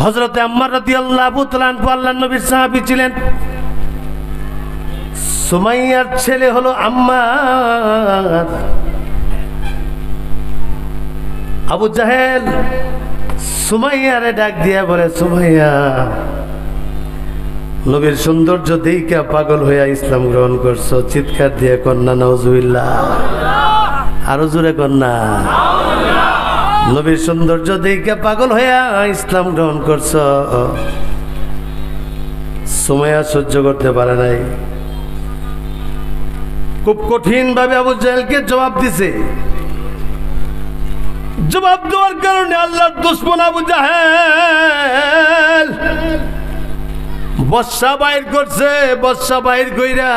হযরত আম্মার রাদিয়াল্লাহু তাআলা আনহু আল্লাহর নবীর সাহাবী ছিলেন। সুমাইয়ার ছেলে হলো আম্মার। আবু জাহেল সুমাইয়ারে ডাক দিয়া বলে, সুমাইয়া নবীর সৌন্দর্য দেখে পাগল হইয়া ইসলাম গ্রহণ করছো। চিৎকার দিয়ে কন্যা নাউজুবিল্লাহ, আরো জোরে কন্যা। নবীর সৌন্দর্য দেখে পাগল হইয়া ইসলাম গ্রহণ করছো। সুমাইয়া সহ্য করতে পারে নাই, খুব কঠিন ভাবে আবু জাহেলকে জবাব দিছে। জবাব দেওয়ার কারণে আল্লাহর দুশমন আবু জাহেল বর্ষা বাইর করছে। বর্ষা বাইর কইরা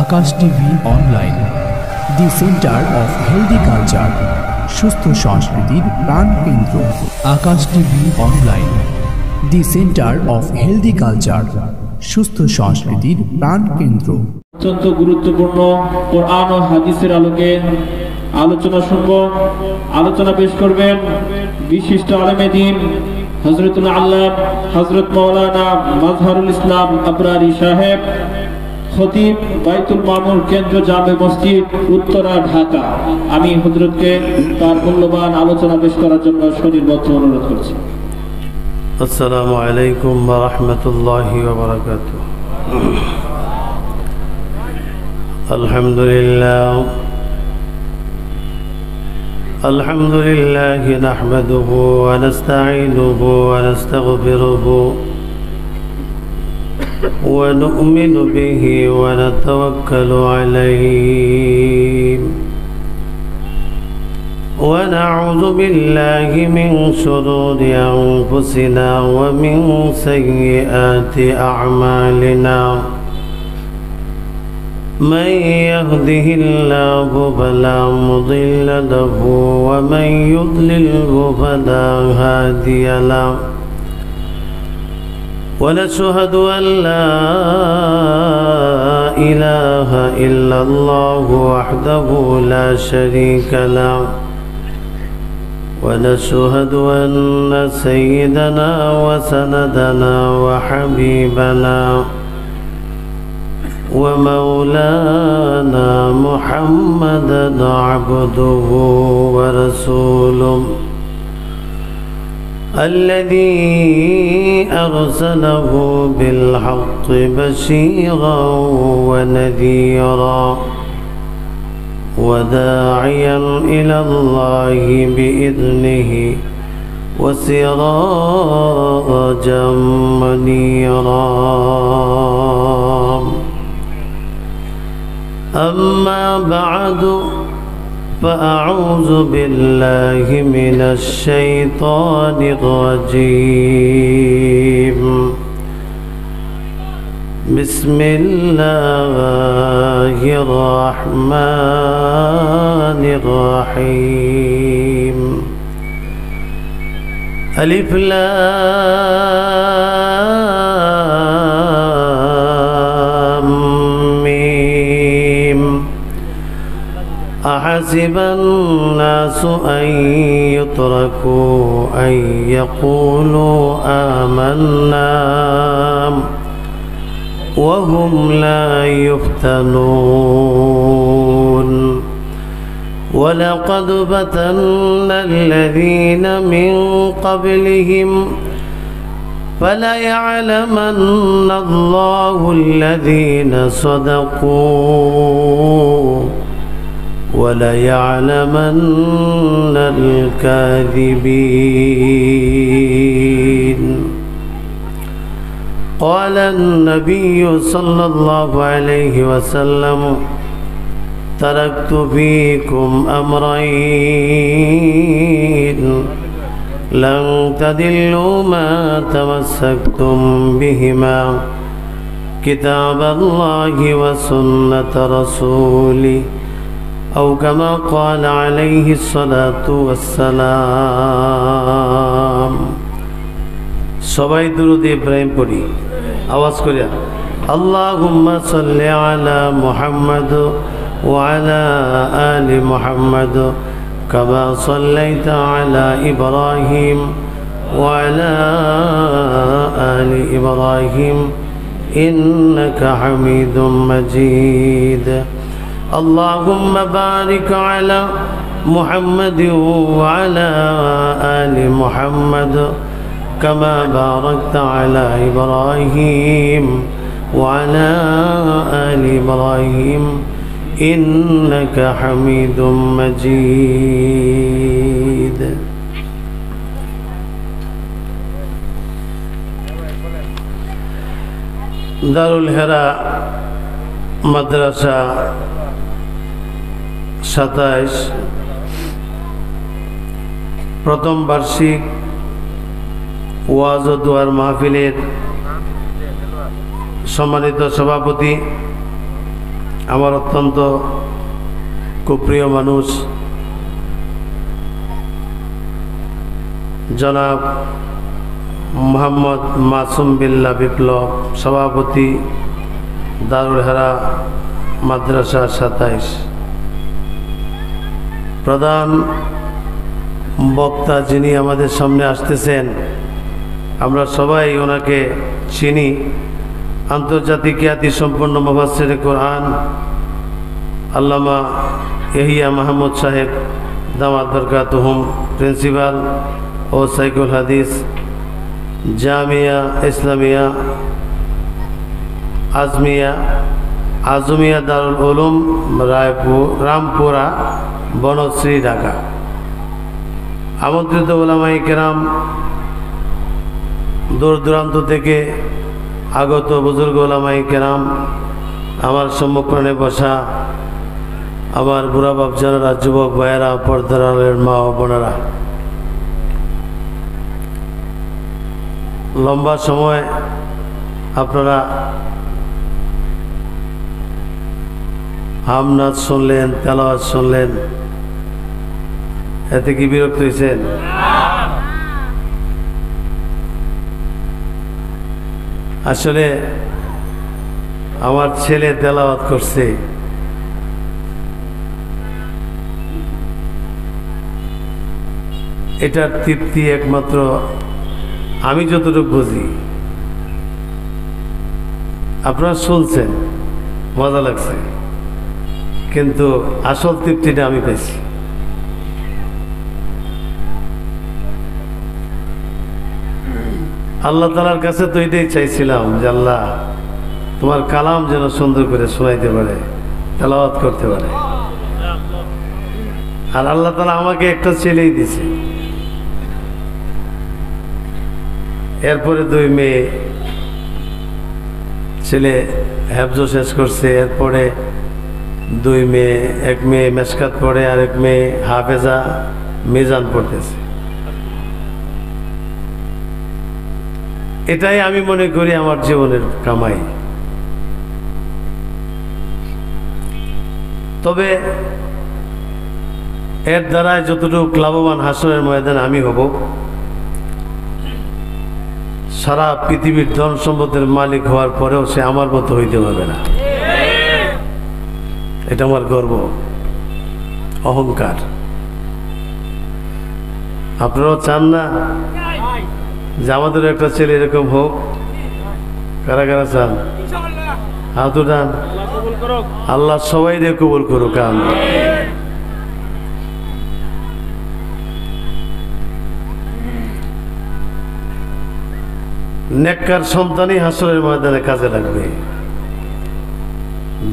Akash TV online, the centre of healthy culture, সুস্থ সংস্কৃতির প্রাণ কেন্দ্র। Akash TV online, the centre of healthy culture, সুস্থ সংস্কৃতির প্রাণ কেন্দ্র। অত্যন্ত গুরুত্বপূর্ণ কোরআন ও হাদিসের আলোকে আলোচনা শুনব। আলোচনা পেশ করবেন বিশিষ্ট আলেমে দ্বীন হযরতুল আল্লামা হযরত মাওলানা মাজহারুল ইসলাম আবরারি সাহেব, খতিব বাইতুল মামুর কেন্দ্র জামে মসজিদ, উত্তরা, ঢাকা। আমি হযরতকে তার মূল্যবান আলোচনা পেশ করার জন্য সনির্বদ্ধ অনুরোধ করছি। আসসালামু আলাইকুম ওয়া রাহমাতুল্লাহি ওয়া বারাকাতুহু। আলহামদুলিল্লাহ আলহামদুলিল্লাহি নাহমাদুহু ওয়া নাস্তাঈনুহু ওয়া নাস্তাগফিরুহু ওয়া নু'মিনু বিহি ওয়া নাতাওয়াক্কালু আলাইহি ওয়া না'উযু বিল্লাহি মিন শুরুরি আনফুসিনা ওয়া মিন সাইয়্যাতি আ'মালিনা। من يهده الله فلا مضل له ومن يضلله فلا هادي له ونشهد أن لا إله إلا الله وحده لا شريك له ونشهد أن سيدنا وسندنا وحبيبنا ومولانا محمدا عبده ورسوله الذي أرسله بالحق بشيرا ونذيرا وداعيا إلى الله بإذنه وسراجا منيرا. أما بعد فأعوذ بالله من الشيطان الرجيم. بسم الله الرحمن الرحيم. ألف لام ميم. أحسب الناس أن يتركوا أن يقولوا آمنا وهم لا يفتنون. ولقد فتنا الذين من قبلهم فليعلمن الله الذين صدقوا وليعلمن الكاذبين. قال النبي صلى الله عليه وسلم تركت فيكم أمرين لن تضلوا ما تمسكتم بهما كتاب الله وسنة رسوله أو كما قال عليه الصلاة والسلام. সবাই দুরূদ ইব্রাহিম পড়ি আওয়াজ করিয়া। আল্লাহুম্মা সাল্লি আলা মুহাম্মাদ ওয়া আলা আলি মুহাম্মাদ كما صليت على إبراهيم وعلى آل إبراهيم إنك حميد مجيد اللهم بارك على محمد وعلى آل محمد كما باركت على إبراهيم وعلى آل إبراهيم إنك حميد مجيد দারুল হেরা মাদ্রাসা 27 প্রথম বার্ষিক ওয়াজ ও দোয়ার মাহফিলের সম্মানিত সভাপতি, আমার অত্যন্ত খুব প্রিয় মানুষ জনাব মোহাম্মদ মাসুম বিল্লাহ বিপ্লব, সভাপতি দারুল হেরা মাদ্রাসা 27। প্রধান বক্তা যিনি আমাদের সামনে আসতেছেন, আমরা সবাই ওনাকে চিনি। আন্তর্জাতিক খ্যাতি সম্পন্ন মুফাসসিরে কোরআন আল্লামা ইয়াহিয়া মাহমুদ সাহেব দামাত বরকাতুহুম, প্রিন্সিপাল ও সাইকুল হাদিস জামিয়া ইসলামিয়া আজমিয়া দারুল উলুম রামপুরা বনশ্রী ঢাকা। আমন্ত্রিত উলামায়ে কেরাম, দূর দূরান্ত থেকে আগত বুজুর্গ উলামায়ে কেরাম, আমার সম্মুখে বসা আমার বুড়া বাপজানেরা, যুবক ভাইয়েরা, পর্দার আড়ালের মা ও বোনেরা, লম্বা সময় আপনারা হামনাথ শুনলেন, তেলাওয়াত শুনলেন, এতে কি বিরক্ত হয়েছেন? আসলে আমার ছেলে তেলাওয়াত করছে, এটার তৃপ্তি একমাত্র আমি যতটুকু বুঝি। আপনারা শুনছেন, মজা লাগছে, কিন্তু আসল তৃপ্তিটা আমি পেয়েছি। আল্লাহ তাআলার কাছে তো এটাই চাইছিলাম যে আল্লাহ তোমার কালাম যেন সুন্দর করে শোনাইতে পারে, তেলাওয়াত করতে পারে। আর আল্লাহ তাআলা আমাকে একটা ছেলেই দিছে, এরপরে 2 মেয়ে, ছেলে হেফজ শেষ করছে, এরপরে 2 মেয়ে, এক মেয়ে মেশকাত পড়ে, আর এক মেয়ে হাফেজা মিজান পড়তেছে। এটাই আমি মনে করি আমার জীবনের কামাই। তবে এর দ্বারা যতটুকু লাভবান হাসরের ময়দানে আমি হব, সারা পৃথিবীর ধন সম্পদের মালিক হওয়ার পরেও সে আমার মতো হইতে পারবে না। এটা আমার গর্ব, অহংকার। আপনারাও চান না যে আমাদের একটা ছেলে এরকম হোক? কারা কারা চান? হাত উঠান। আল্লাহ সবাই রে কবুল করুক। আমিন। নেককার সন্তানই হাসরের ময়দানে কাজে লাগবে,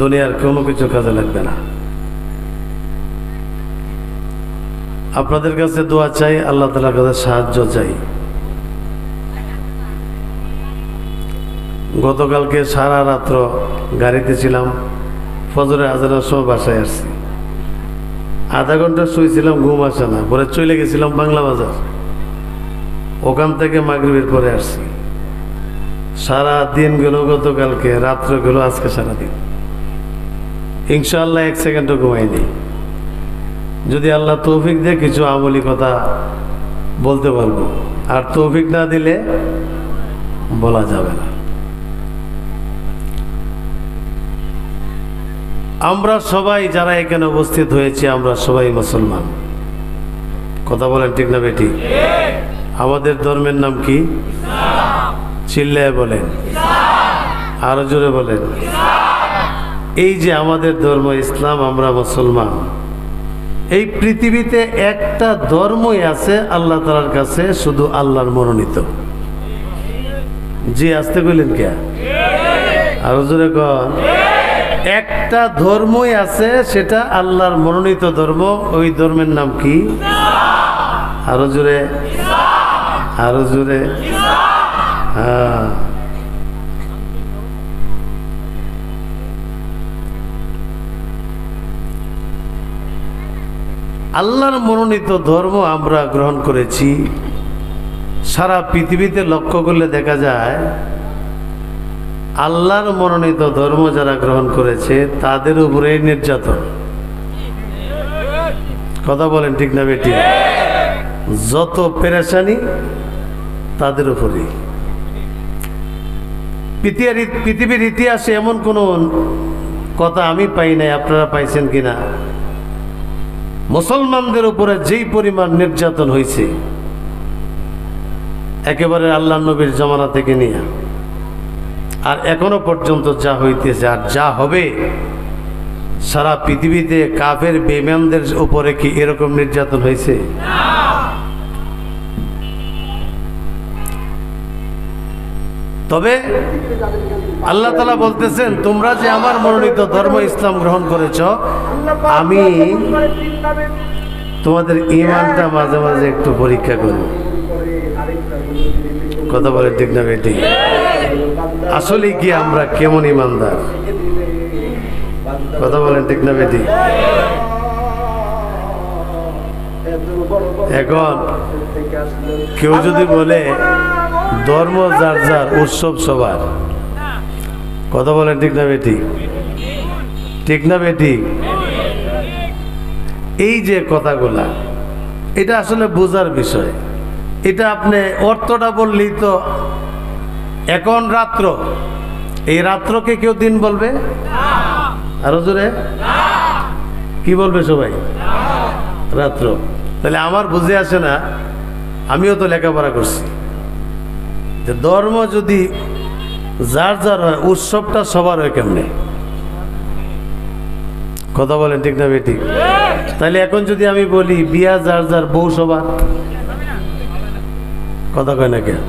দুনিয়ার কোনো কিছু কাজে লাগবে না। আপনাদের কাছে দোয়া চাই, আল্লাহ তাআলার কাছে সাহায্য চাই। গতকালকে সারা রাত্র গাড়িতে ছিলাম, ফজরের আজানের সময় বাসায় আসছি, আধা ঘন্টা শুয়েছিলাম, ঘুম আসে না, পরে চলে গেছিলাম বাংলা বাজার, ওখান থেকে মাগরিবের পরে আসছি। সারা দিন গেল গতকালকে, রাত্র গেল আজকে সারাদিন। ইনশাআল্লাহ 1 সেকেন্ডও ঘুমাইনি। যদি আল্লাহ তৌফিক দেয় কিছু আমলি কথা বলতে পারবো, আর তৌফিক না দিলে বলা যাবে না। আমরা সবাই যারা এখানে উপস্থিত হয়েছি, আমরা সবাই মুসলমান। কথা বলেন ঠিক না বেটি? আমাদের ধর্মের নাম কি? চিল্লায় বলেন, আরো জোরে বলেন। এই যে আমাদের ধর্ম ইসলাম, আমরা মুসলমান, এই পৃথিবীতে একটা ধর্মই আছে আল্লাহ তাআলার কাছে, শুধু আল্লাহর মনোনীত। জি আসতে কইলেন কে? আরো জোরে কন। একটা ধর্মই আছে, সেটা আল্লাহর মনোনীত ধর্ম। ওই ধর্মের নাম কি? আরো জোরে, আরো জোরে। হ্যাঁ, আল্লাহর মনোনীত ধর্ম আমরা গ্রহণ করেছি। সারা পৃথিবীতে লক্ষ্য করলে দেখা যায় আল্লাহর মনোনীত ধর্ম যারা গ্রহণ করেছে তাদের উপরে নির্যাতন। কথা বলেন ঠিক না বেটি? যত পেরেশানি তাদের উপরে। পৃথিবীর ইতিহাসে এমন কোনো কথা আমি পাই নাই, আপনারা পাইছেন কিনা? মুসলমানদের উপরে যেই পরিমাণ নির্যাতন হয়েছে একেবারে আল্লাহ নবীর জমানা থেকে নিয়ে আর এখনো পর্যন্ত যা হইতেছে আর যা হবে, সারা পৃথিবীতে কাফের বেঈমানদের উপরে কি এরকম নির্যাতন হয়েছে? তবে আল্লাহ তাআলা বলতেছেন, তোমরা যে আমার মনোনীত ধর্ম ইসলাম গ্রহণ করেছ, আমি তোমাদের ঈমানটা মাঝে মাঝে একটু পরীক্ষা করব। কথা বলে ঠিক না বেটি? আসলে কি আমরা কেমন ঈমানদার? কথা বলেন ঠিক না বেটি? এখন কেউ যদি বলে ধর্ম যার যার, উৎসব সবার, কথা বলেন ঠিক না বেটি? ঠিক না বেটি? এই যে কথাগুলা, এটা আসলে বোঝার বিষয়। এটা আপনি অর্থটা বললেই তো, এখন রাত্র, এই রাত্রকে কেউ দিন বলবে? আরো জোরে কি বলবে সবাই? রাত্র। তাহলে আমার বুঝে আসে না, আমিও তো লেখাপড়া করছি, যে ধর্ম যদি যার যার হয়, উৎসবটা সবার হয় কেমনে? কথা বলেন ঠিক না বেটি? তাহলে এখন যদি আমি বলি বিয়া যার যার, বউ সবার, কথা কয় না কেন?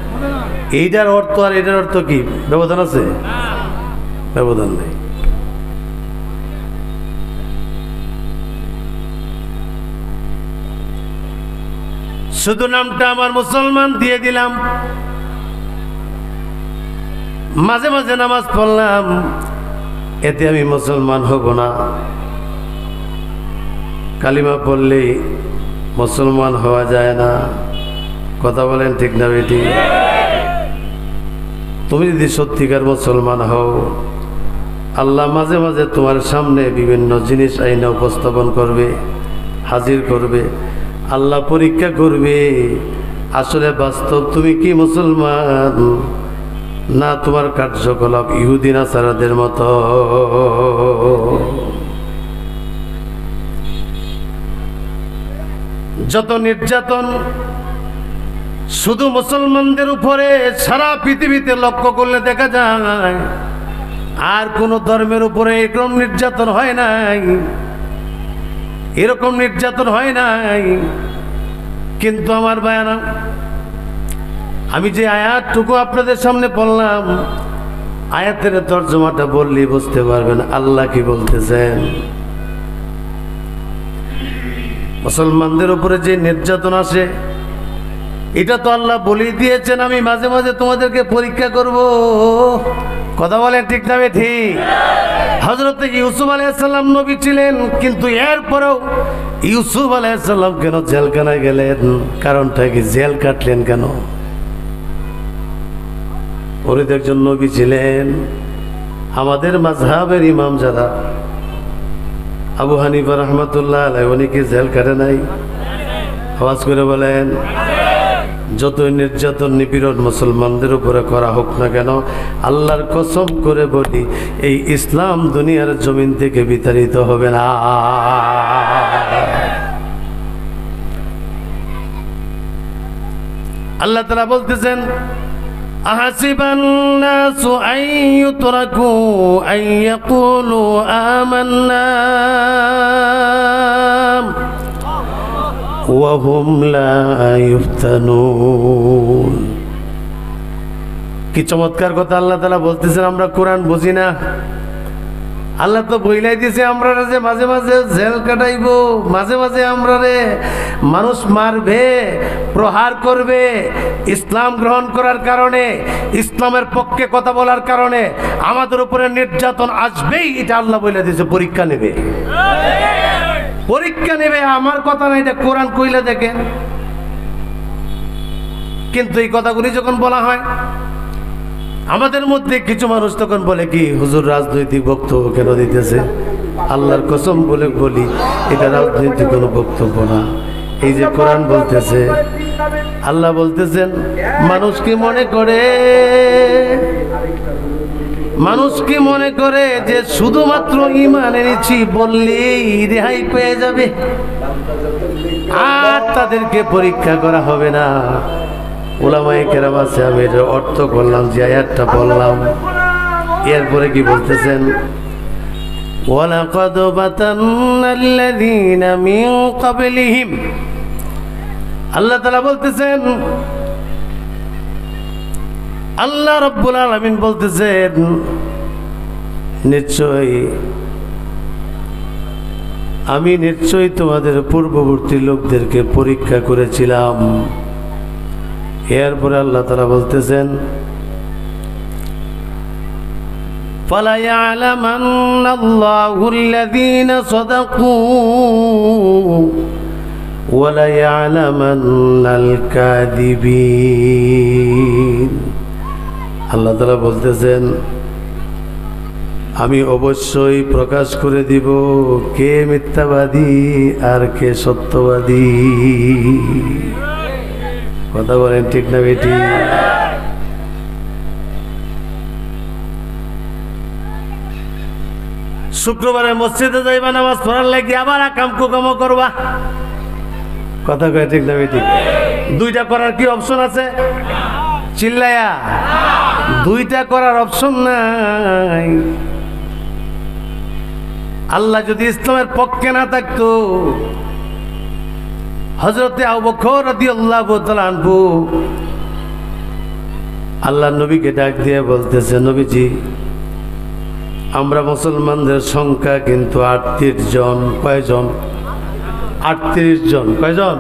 এইটার অর্থ আর এটার অর্থ কি ব্যবধান আছে? ব্যবধান নেই। শুধু নামটা আমার মুসলমান দিয়ে দিলাম, মাঝে মাঝে নামাজ পড়লাম, এতে আমি মুসলমান হব না। কালিমা পড়লেই মুসলমান হওয়া যায় না। কথা বলেন ঠিক না বেটি? তুমি যদি সত্যিকার মুসলমান হও, আল্লাহ মাঝে মাঝে তোমার সামনে বিভিন্ন জিনিস আইনা উপস্থাপন করবে, হাজির করবে। আল্লাহ পরীক্ষা করবে আসলে বাস্তব তুমি কি মুসলমান, না তোমার কার্যকলাপ ইহুদি নাসারাদের মতো। যত নির্যাতন শুধু মুসলমানদের উপরে সারা পৃথিবীতে লক্ষ্য করলে দেখা যায়, আর কোন ধর্মের উপরে এরকম নির্যাতন হয় নাই, এরকম নির্যাতন হয় নাই। কিন্তু আমার বায়ানা, আমি যে আয়াতটুকু আপনাদের সামনে পড়লাম, আয়াতের তর্জমাটা বললেই বুঝতে পারবেন আল্লাহ কি বলতেছেন। মুসলমানদের উপরে যে নির্যাতন আসে, এটা তো আল্লাহ বলে দিয়েছেন, আমি মাঝে মাঝে তোমাদেরকে পরীক্ষা করব। কথা বলেন ঠিক না ঠিক? হযরত ইউসুফ আলাইহিস সালাম নবী ছিলেন, কিন্তু এরপরেও ইউসুফ আলাইহিস সালাম কেন জেলখানায় গেলেন? কারণটা কি? জেল কাটলেন কেন? উনি তো একজন নবী ছিলেন। আমাদের মাযহাবের ইমাম যারা, আবু হানিফা রাহমাতুল্লাহ আলাইহি, উনি কি জেল কাটে নাই? আওয়াজ করে বলেন। যতই নির্যাতন নিপীড়ন মুসলমানদের উপরে করা হোক না কেন, আল্লাহর কসম করে বলি, এই ইসলাম দুনিয়ার জমিন থেকে বিতাড়িত হবে না। আল্লাহ তাআলা বলতেছেন আহাসিবান নাসু আন ইউতরাকু আন ইয়াকুলু আমান্না ওয়া হুম লা ইফতানুন। কি চমৎকার কথা আল্লাহ তাআলা বলতেছেন, আমরা কোরআন বুঝি না। আল্লাহ তো বইলাই দিয়েছে আমরা যে মাঝে মাঝে জেল কাটাইব, মাঝে মাঝে আমরা রে মানুষ মারবে, প্রহার করবে, ইসলাম গ্রহণ করার কারণে, ইসলামের পক্ষে কথা বলার কারণে আমাদের উপরে নির্যাতন আসবেই, এটা আল্লাহ বলে দিয়েছে। পরীক্ষা নেবে, পরীক্ষা নেবে, আমার কথা না, এটা কোরআন কইলে দেখেন। কিন্তু এই কথাগুলি যখন বলা হয় আমাদের মধ্যে কিছু মানুষ তখন বলে কি হুজুর রাজনৈতিক বক্তব্য কেন দিতেছে? আল্লাহর কসম বলে বলি এটা রাজনৈতিক কোনো বক্তব্য না। এই যে কোরআন বলতেছে, আল্লাহ বলতেছেন মানুষ কি মনে করে, মানুষ কি মনে করে যে শুধুমাত্র ঈমান এনেছি বললেই রেহাই পেয়ে যাবে আর তাদেরকে পরীক্ষা করা হবে না? উলামায়ে কেরাম আছে, আমি এর অর্থ করলাম, যে আয়াতটা বললাম, এরপরে কি বলতেছেন? ওয়ালাকাদ বাতান্নাল্লাযীনা মিন ক্বাবলিহিম, আল্লাহ তাআলা বলতেছেন, আল্লাহ রাব্বুল আলামিন বলতেছেন আমি নিশ্চয়ই তোমাদের পূর্ববর্তী লোকদেরকে পরীক্ষা করেছিলাম। এরপরে আল্লাহ তাআলা বলতেছেন ফালা ইয়ালামান্নাল্লাহু আল্লাযীনা সাদাকু ওয়া লা ইয়ালামান্নাল কাযিবিন। আল্লাহ তাআলা বলতেছেন আমি অবশ্যই প্রকাশ করে দিব কে মিথ্যাবাদী আর কে সত্যবাদী। কথা বলেন ঠিক না বেটি? শুক্রবারে মসজিদে যাইবা নামাজ পড়ার লাগি, আবার আকাম কুকাম করবা। কথা কয় ঠিক না বেটি? দুইটা করার কি অপশন আছে? চিল্লায়া দুইটা করার অপশন নাই। আল্লাহ যদি ইসলামের পক্ষে না থাকতো, হযরতে আবু বকর রাদিয়াল্লাহু তাআলা আনহু আল্লাহর নবীকে ডাক দিয়ে বলতেছে, নবীজি আমরা মুসলমানদের সংখ্যা কিন্তু ৩৮ জন। কয়জন? ৩৮ জন। কয়জন?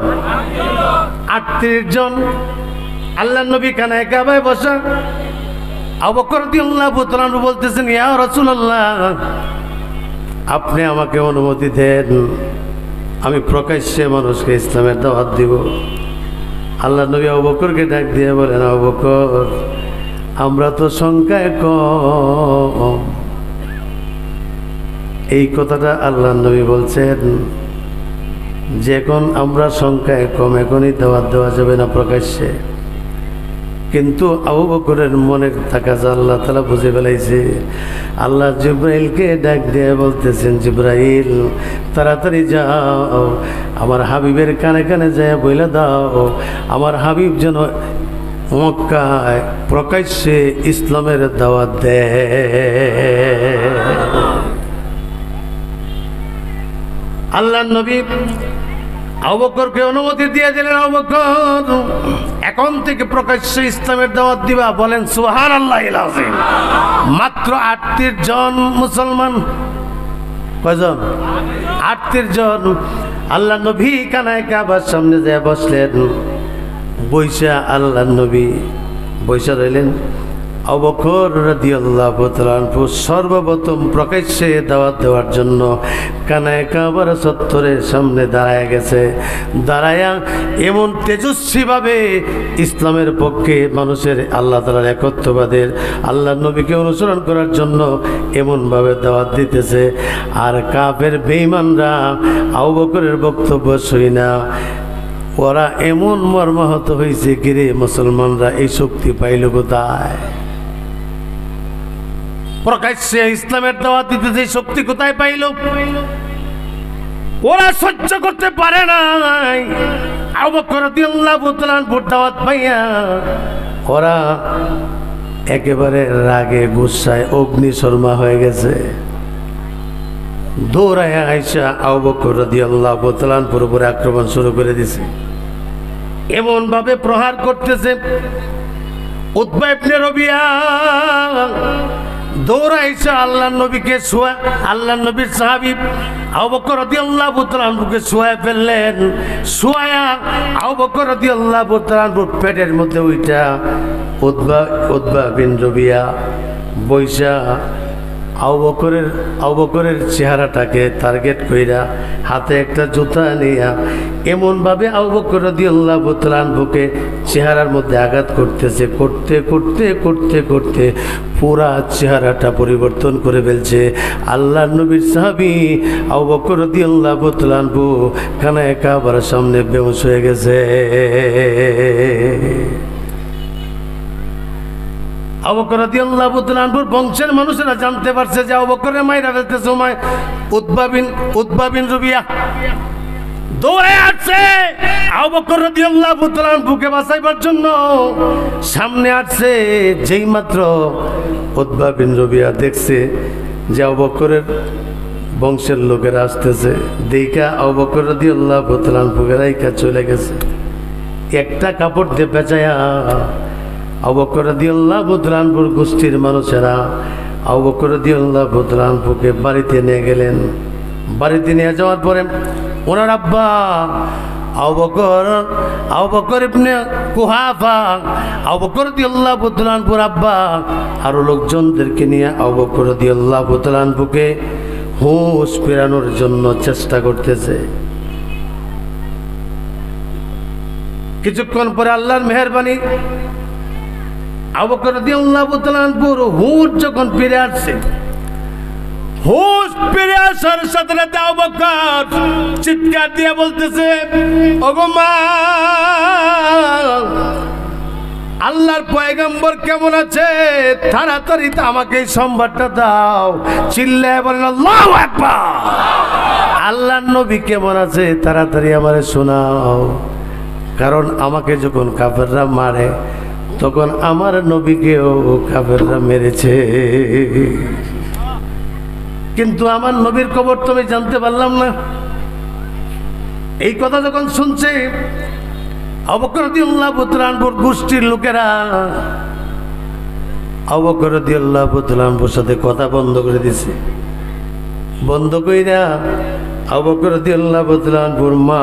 ৩৮ জন। আল্লাহর নবী খানায় কাবায় বসা, আবু বকর রাদিয়াল্লাহু তাআলা আনহু বলতেছেন, ইয়া রাসূলুল্লাহ আপনি আমাকে অনুমতি দেন, আমি প্রকাশ্যে মানুষকে ইসলামের দাওয়াত দিব। আল্লাহ নবী আবু বকরকে ডাক দিয়ে বলেন, আবু বকর আমরা তো সংখ্যায় কম। এই কথাটা আল্লাহ নবী বলছেন যে এখন আমরা সংখ্যায় কম, এখনই দাওয়াত দেওয়া যাবে না প্রকাশ্যে। কিন্তু আবু বকরের মনে থাকা যে আল্লাহ তাআলা বুঝে ফেলাইছে। আল্লাহ জিব্রাইলকে ডাক দিয়ে বলতেছেন, জিব্রাইল তাড়াতাড়ি যাও, আমার হাবিবের কানে কানে যায় বইলা দাও, আমার হাবিব যেন মক্কায় প্রকাশ্যে ইসলামের দাওয়াত দেয়। আল্লাহ নবী আবু বকরকে অনুমতি দিয়ে দিলেন, আবু বকর এখন থেকে প্রকাশ্যে ইসলামের দাওয়াত দিবা। বলেন সুবহানাল্লাহিল আযীম। মাত্র ৩৮ জন মুসলমান। কয়জন? ৩৮ জন। আল্লাহ নবী কানায় কাবার সামনে যায় বসলেন। বৈশা আল্লাহ নবী বৈশা রইলেন। আবু বকর রাদিয়াল্লাহু তাআলা আনহু সর্বপ্রথম প্রকাশ্যে দাওয়াত দেওয়ার জন্য কানায় কাবার চত্বরের সামনে দাঁড়ায় গেছে। দাঁড়ায়া এমন তেজস্বীভাবে ইসলামের পক্ষে মানুষের আল্লাহ তাআলার একত্ববাদের আল্লাহ নবীকে অনুসরণ করার জন্য এমনভাবে দাওয়াত দিতেছে। আর কাফের বেঈমানরা আবু বকরের বক্তব্য শুনে না, ওরা এমন মর্মাহত হয়েছে, কিরে মুসলমানরা এই শক্তি পাইল কোথায়? প্রকাশ্যে ইসলামের দাওয়াত দিতে যে শক্তি কোথায় পাইল? ওরা সহ্য করতে পারে না। আবু বকর রাদিয়াল্লাহু তাআলা আনহুর দাওয়াত পাইয়া ওরা একেবারে রাগে গুসায় অগ্নিশর্মা হয়ে গেছে। দৌড়ায় আয়েশা আবু বকর রাদিয়াল্লাহু তাআলা আনহুর উপরে আক্রমণ শুরু করে দিয়েছে। এমন ভাবে প্রহার করতেছে। উতবা ইবনে রবিয়া দৌড়াইছে আল্লাহর নবীকে শোয়া, আল্লাহর নবীর সাহাবী আবু বকর রাদিয়াল্লাহু তাআলা আনহুকে শোয়ায় ফেললেন। শোয়া আবু বকর রাদিয়াল্লাহু তাআলা আনহুর পেটের মধ্যে ওইটা উতবা বিন রবিয়া বৈশা আবু বকরের চেহারাটাকে টার্গেট কইরা হাতে একটা জুতা নিয়া এমনভাবে আবু বকর রাদিয়াল্লাহু তাআলা আনহুকে চেহারার মধ্যে আঘাত করতেছে। করতে করতে করতে করতে পুরা চেহারাটা পরিবর্তন করে ফেলছে। আল্লাহর নবীর সাহাবী আবু বকর রাদিয়াল্লাহু তাআলা আনহু খানায়ে কাবার সামনে বেহুশ হয়ে গেছে। আবু বকর রাদিয়াল্লাহু তাআলা আনহুর বংশের মানুষেরা জানতে পারছে যে আবু বকরের মাইরা ফেলতেছে সময় উতবা বিন রবিয়া দৌড়ে আসছে আবু বকর রাদিয়াল্লাহু তাআলা আনহুকে বাঁচাইবার জন্য সামনে আসছে। যেই মাত্র উতবা বিন রবিয়া দেখছে যে আবু বকরের বংশের লোকেরা আসতেছে, দেখা আবু বকর রাদিয়াল্লাহু তাআলা আনহুকে রাইখা চলে গেছে। একটা কাপড় দিয়ে পেঁচায়া আবু বকর রাদিয়াল্লাহু তাআলা আনহুর গোষ্ঠীর মানুষেরা আবু বকর রাদিয়াল্লাহু তাআলা আনহুকে বাড়িতে নিয়ে গেলেন। বাড়িতে নিয়ে যাওয়ার পরে ওনার আব্বা আবু বকর ইবনে কুহাফা আবু বকর রাদিয়াল্লাহু তাআলা আনহুর আব্বা আরো লোকজনদেরকে নিয়ে আবু বকর রাদিয়াল্লাহু তাআলা আনহুকে হুঁশ ফেরানোর জন্য চেষ্টা করতেছে। কিছুক্ষণ পরে আল্লাহর মেহেরবানি আবু বকর রাদিয়াল্লাহু তাআলা আনহুর হুঁশ যখন ফিরে আসছে, হুঁশ ফিরে আসার সাথে সাথে আবু বকর চিৎকার দিয়ে বলতেছে, ওগো মা, আল্লাহর পয়গম্বর কেমন আছে? তাড়াতাড়ি তো আমাকে এই সংবাদটা দাও। চিল্লায় বলেন আল্লাহু আকবার। আল্লাহর নবী কেমন আছে তাড়াতাড়ি আমারে শোনাও, কারণ আমাকে যখন কাফেররা মারে তখন আমার নবীকেও কাফেররা মেরেছে, কিন্তু আমার নবীর খবর তো আমি জানতে পারলাম না। এই কথা যখন শুনছে আবু বকর রাদিয়াল্লাহু তাআলা আনহুর গোষ্ঠীর লোকেরা আবু বকর রাদিয়াল্লাহু তাআলা আনহুর সাথে কথা বন্ধ করে দিছে। বন্ধ কইরা আবু বকর রাদিয়াল্লাহু তাআলা আনহুর মা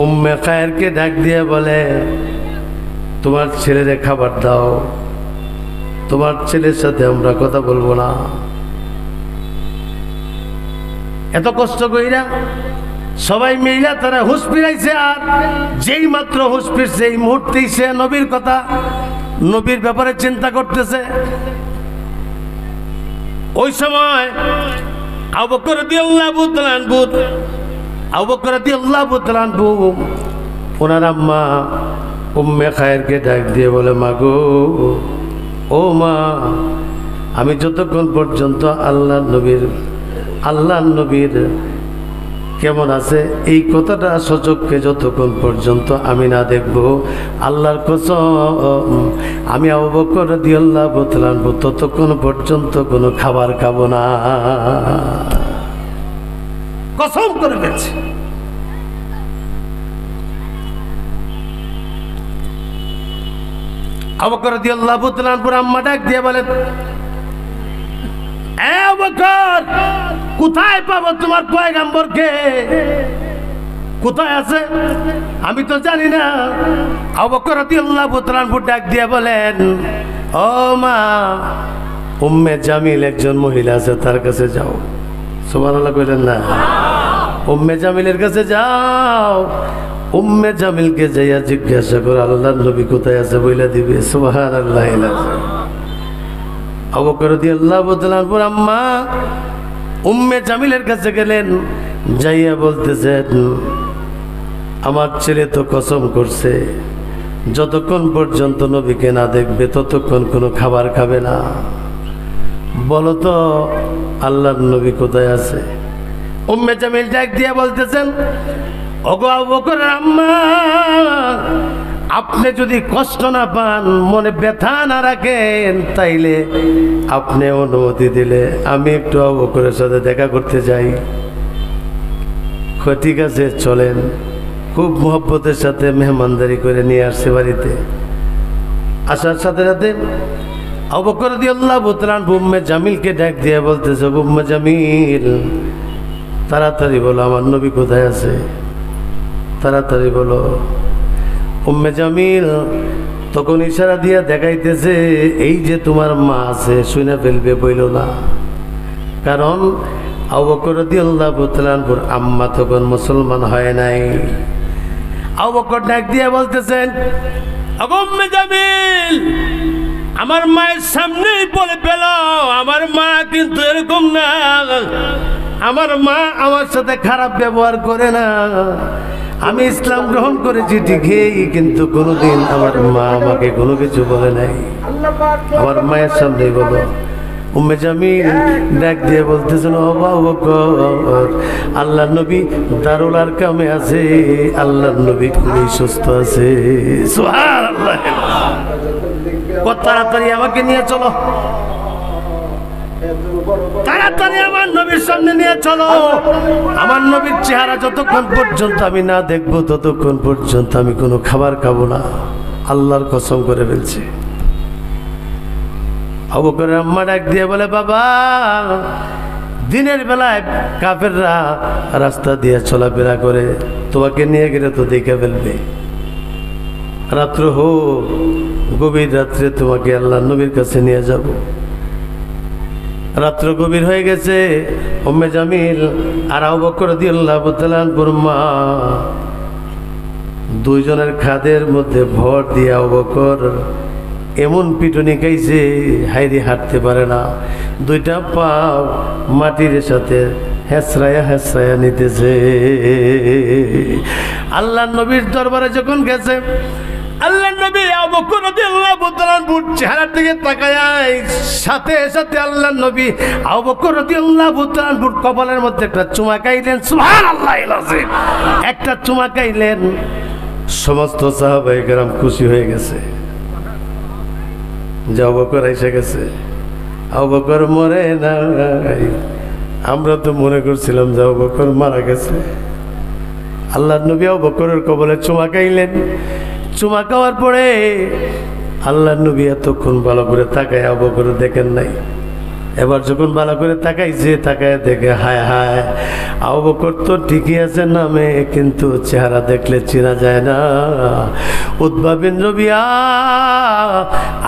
উম্মে খায়রকে ডাক দিয়ে বলে, তোমার ছেলেরে খাবার দাও, তোমার ছেলের সাথে আমরা কথা বলবো না। এত কষ্ট কইরা সবাই মিলা তারা হুঁশ ফিরাইছে। আর যেই মাত্র হুঁশ ফিরছে এই মুহূর্তেই সে নবীর কথা, নবীর ব্যাপারে চিন্তা করতেছে। ওই সময় আবু বকর রাদিয়াল্লাহু তাআলা আনহু ওনার আম্মা উম্মে খায়রকে ডাক দিয়ে বলে, মা গো, ও মা, আমি যতক্ষণ পর্যন্ত আল্লাহর নবীর কেমন আছে এই কথাটা সচক্ষে যতক্ষণ পর্যন্ত আমি না দেখব, আল্লাহর কসম আমি আবু বকর রাদিয়াল্লাহু তাআলা আনহু ততক্ষণ পর্যন্ত কোনো খাবার খাবো না। কসম করে গেছে। আবু বকর রাদিয়াল্লাহু তাআলা আনহুর আম্মা ডাক দিয়ে বলেন, আবু বকর, কোথায় পাবো তোমার পয়গম্বরকে? কোথায় আছে আমি তো জানি না। আবু বকর রাদিয়াল্লাহু তাআলা আনহু ডাক দিয়ে বলেন, ও মা, উম্মে জামিল একজন মহিলা আছে, তার কাছে যাও। সুবহানাল্লাহ কইলেন না? উম্মে জামিলের কাছে যাও। উম্মে জামিলকে যাইয়া জিজ্ঞাসা করো আল্লাহর নবী কোথায় আছে, বইলা দিবে। সুবহানাল্লাহ। আবু বকর রাদিয়াল্লাহু তাআলা আনহুর আম্মা উম্মে জামিলের কাছে গেলেন, যাইয়া বলতেছেন, আমার ছেলে তো কসম করছে যতক্ষণ পর্যন্ত নবীকে না দেখবে ততক্ষণ কোনো খাবার খাবে না। বলো তো আল্লাহর নবী কোথায় আছে? উম্মে জামিল ডাক দিয়ে বলতেছেন, ওগো আবু বকরের আম্মা, আপনি যদি কষ্ট না পান, মনে ব্যথা না রাখেন, তাইলে আপনি অনুমতি দিলে আমি একটু আবু বকরের সাথে দেখা করতে যাই। ঠিক আছে চলেন। খুব মহব্বতের সাথে মেহমানদারি করে নিয়ে আসছে বাড়িতে। আসার সাথে সাথে আবু বকর রাদিয়াল্লাহু তাআলা উম্মে জামিলকে ডাক দিয়ে বলতেছে, উম্মে জামিল, তাড়াতাড়ি বলো আমার নবী কোথায় আছে, তাড়াতাড়ি বলো। উম্মে জামিল তখন ইশারা দিয়া দেখাইতেছে, এই যে তোমার মা আছে, শুনে ফেলবে, বইল না। কারণ আবু বকর রাদিয়াল্লাহু তাআলা আম্মা তখন মুসলমান হয় নাই। আবু বকর ডাক দিয়ে বলতেছেন, উম্মে জামিল, আমার মায়ের সামনেই বলে পেল, আমার মা কিন্তু এরকম না, আমার মা আমার সাথে খারাপ ব্যবহার করে না। আমি ইসলাম গ্রহণ করেছি ঠিকই, কিন্তু কোনোদিন আমার মা আমাকে কোনো কিছু বলে নাই। আমার মায়ের সামনেই বলো। উম্মে জামিল ডাক দিয়ে বলতেছেন, ও আবু বকর, আল্লাহর নবী দারুল আরকামে আছে, আল্লাহর নবী খুবই সুস্থ আছে। সুবহানাল্লাহ। তাড়াতাড়ি আমাকে নিয়ে চলো, তাড়াতাড়ি আমার নবীর সামনে নিয়ে চলো। আমার নবীর চেহারা যতক্ষণ পর্যন্ত আমি না দেখবো, ততক্ষণ পর্যন্ত আমি কোনো খাবার খাবো না, আল্লাহর কসম করে ফেলছি। আবু বকরের আম্মা ডাক দিয়ে বলে, বাবা, দিনের বেলায় কাফেররা রাস্তা দিয়ে চলাফেরা করে, তোমাকে নিয়ে গেলে তো দেখে ফেলবে। রাত্র হোক, গভীর রাত্রে তোমাকে আল্লাহর নবীর কাছে নিয়ে যাব। রাত্র গভীর হয়ে গেছে। উম্মে জামিল আর আবু বকর রাদিয়াল্লাহু তাআলা মা দুইজনের খাদের মধ্যে ভর দিয়ে আবু বকর এমন পিটুনি খাইছে, হাইরে হাঁটতে পারে না, দুইটা পা মাটির সাথে হেসরায়া হেসরায়া নিতেছে। আল্লাহর নবীর দরবারে যখন গেছে, আল্লাহর নবী আবু বকর রাদিয়াল্লাহু তাআলা চেহারার দিকে তাকায়, সাথে সাথে আল্লাহর নবী আবু বকর রাদিয়াল্লাহু তাআলা কপালের মধ্যে একটা চুমা খাইলেন। সুবহানাল্লাহিল আযীম। একটা চুমা খাইলেন। সমস্ত সাহাবায়ে কেরাম খুশি হয়ে গেছে যে আবু বকর এসে গেছে। আবু বকর মরে নাই। আমরা তো মনে করছিলাম যে আবু বকর মারা গেছে। আল্লাহর নবী আবু বকরের কপালে চুমা খাইলেন। চুমা খাওয়ার পরে আল্লাহর নবী এতক্ষণ ভালো করে তাকায় আবু বকর দেখেন নাই। এবার যখন ভালো করে তাকাইছে, তাকায় দেখে হায় হায়, আবু বকর তো ঠিকই আছে নামে, কিন্তু চেহারা দেখলে চেনা যায় না। উতবা বিন রবিয়া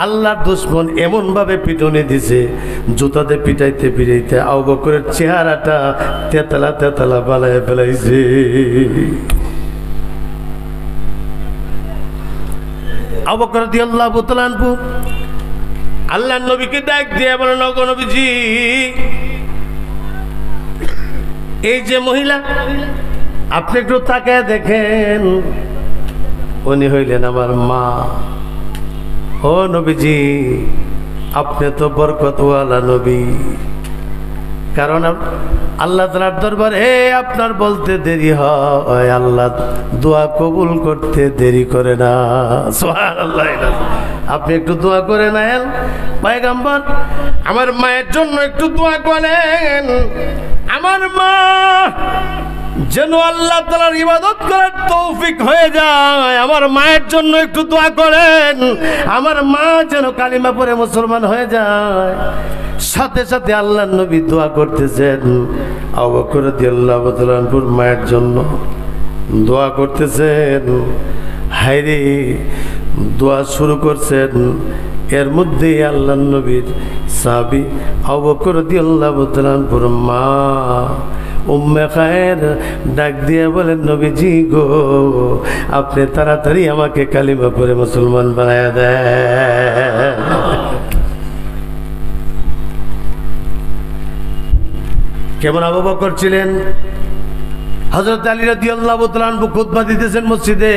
আল্লাহর দুশমন এমন ভাবে পিটুনি দিছে, জুতাতে পিটাইতে পিটাইতে আবু বকরের চেহারাটা তেতলা তেতলা বানায় ফেলাইছে। আবু বকর রাদিয়াল্লাহু তাআলা আল্লাহর নবীকে ডাক দিয়ে বলেন, ওগো নবীজি, এই যে মহিলা, আপনি একটু তাকায় দেখেন, উনি হইলেন আমার মা। ও নবীজি, আপনি তো বরকতওয়ালা নবী, কারণ আল্লাহ তাআলার দরবারে আপনার বলতে দেরি হয়, আল্লাহ দোয়া কবুল করতে দেরি করে না। সুবহানাল্লাহ। আপনি একটু দোয়া করে নেন পয়গম্বর, আমার মায়ের জন্য একটু দোয়া করেন। আমার মা যেন আল্লাহ তাআলার ইবাদত করার তৌফিক হয়ে যায়, আমার মায়ের জন্য একটু দোয়া করেন। আমার মা যেন কালিমা পড়ে মুসলমান হয়ে যায়। সাথে সাথে আল্লাহর নবী দোয়া করতেছেন। আবু বকর রাদিয়াল্লাহু তাআলা মায়ের জন্য দোয়া করতেছেন। হায়রে, দোয়া শুরু করছেন, এর মধ্যেই আল্লাহর নবীর সাহাবী আবু বকর রাদিয়াল্লাহু তাআলা মা উম্মে খায়ের ডাক দিয়ে বলেন, নবীজি গো, আপনি তাড়াতাড়ি আমাকে কালিমা পড়ে মুসলমান বানায়া দেন। কেমন আবু বকর ছিলেন? হযরত আলী রাদিয়াল্লাহু তাআলা খুতবা দিতেছেন মসজিদে।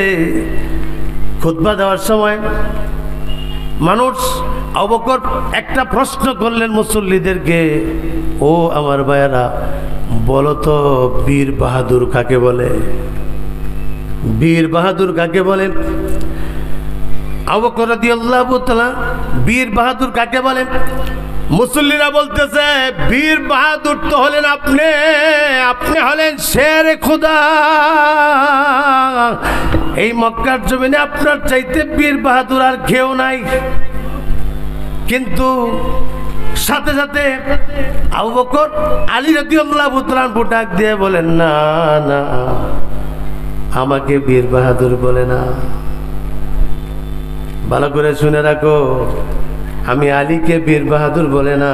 খুতবা দেওয়ার সময় মানুষ আবু বকর একটা প্রশ্ন করলেন মুসল্লিদেরকে, ও আমার ভাইয়েরা, বলো তো বীর বাহাদুর কাকে বলে? বীর বাহাদুর কাকে বলে? আবু বকর রাদিয়াল্লাহু তাআলা বীর বাহাদুর কাকে বলে? মুসল্লিরা বলতেছে বীর বাহাদুর তো হলেন আপনি, আপনি হলেন শের খোদা। এই মক্কার জমিনে আপনার চাইতে বীর বাহাদুর আর কেউ নাই। কিন্তু সাথে সাথে আবু বকর আলী রাদিয়াল্লাহু তাআলা ডাক দিয়ে বলেন, না না, আমাকে বীর বাহাদুর বলে না। ভালো করে শুনে রাখো, আমি আলীকে বীর বাহাদুর বলে না।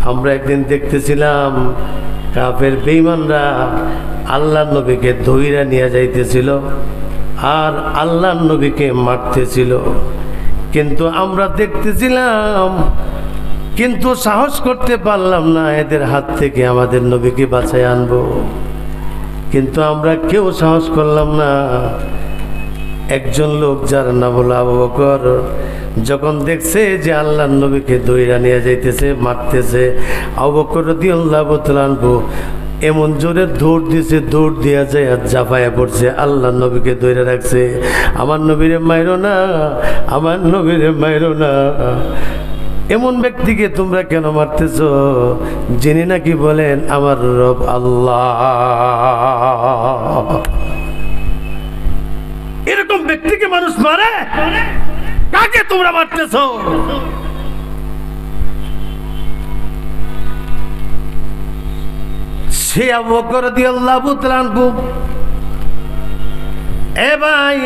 আমরা একদিন দেখতেছিলাম কাফের বেঈমানরা আল্লাহর নবীকে ধইরা নিয়ে যাইতেছিল আর আল্লাহর নবীকে মারতেছিল, কিন্তু আমরা দেখতেছিলাম, কিন্তু সাহস করতে পারলাম না এদের হাত থেকে আমাদের নবীকে বাঁচায় আনবো। কিন্তু আমরা কেউ সাহস করলাম না। একজন লোক যার নাম হলো আবু বকর, যখন দেখছে যে আল্লাহর নবীকে দইরা নিয়ে যাইতেছে, মারতেছে, আবু বকর রাদিয়াল্লাহু তাআলা এমন জোরে দৌড় দিয়েছে, দৌড় দিয়া যায় আর জাফায়া পড়ছে, আল্লাহর নবীকে দইরা রাখছে। আমার নবীরে মাইরো না, আমার নবীরে মাইরো না। এমন ব্যক্তিকে তোমরা কেন মারতেছ যিনি নাকি বলেন আমার রব আল্লাহ? এরকম ব্যক্তিকে মানুষ মারে, কাকে তোমরা মারতেছ? সে আবু বকর রাদিয়াল্লাহু তাআলা আনহু, এ ভাই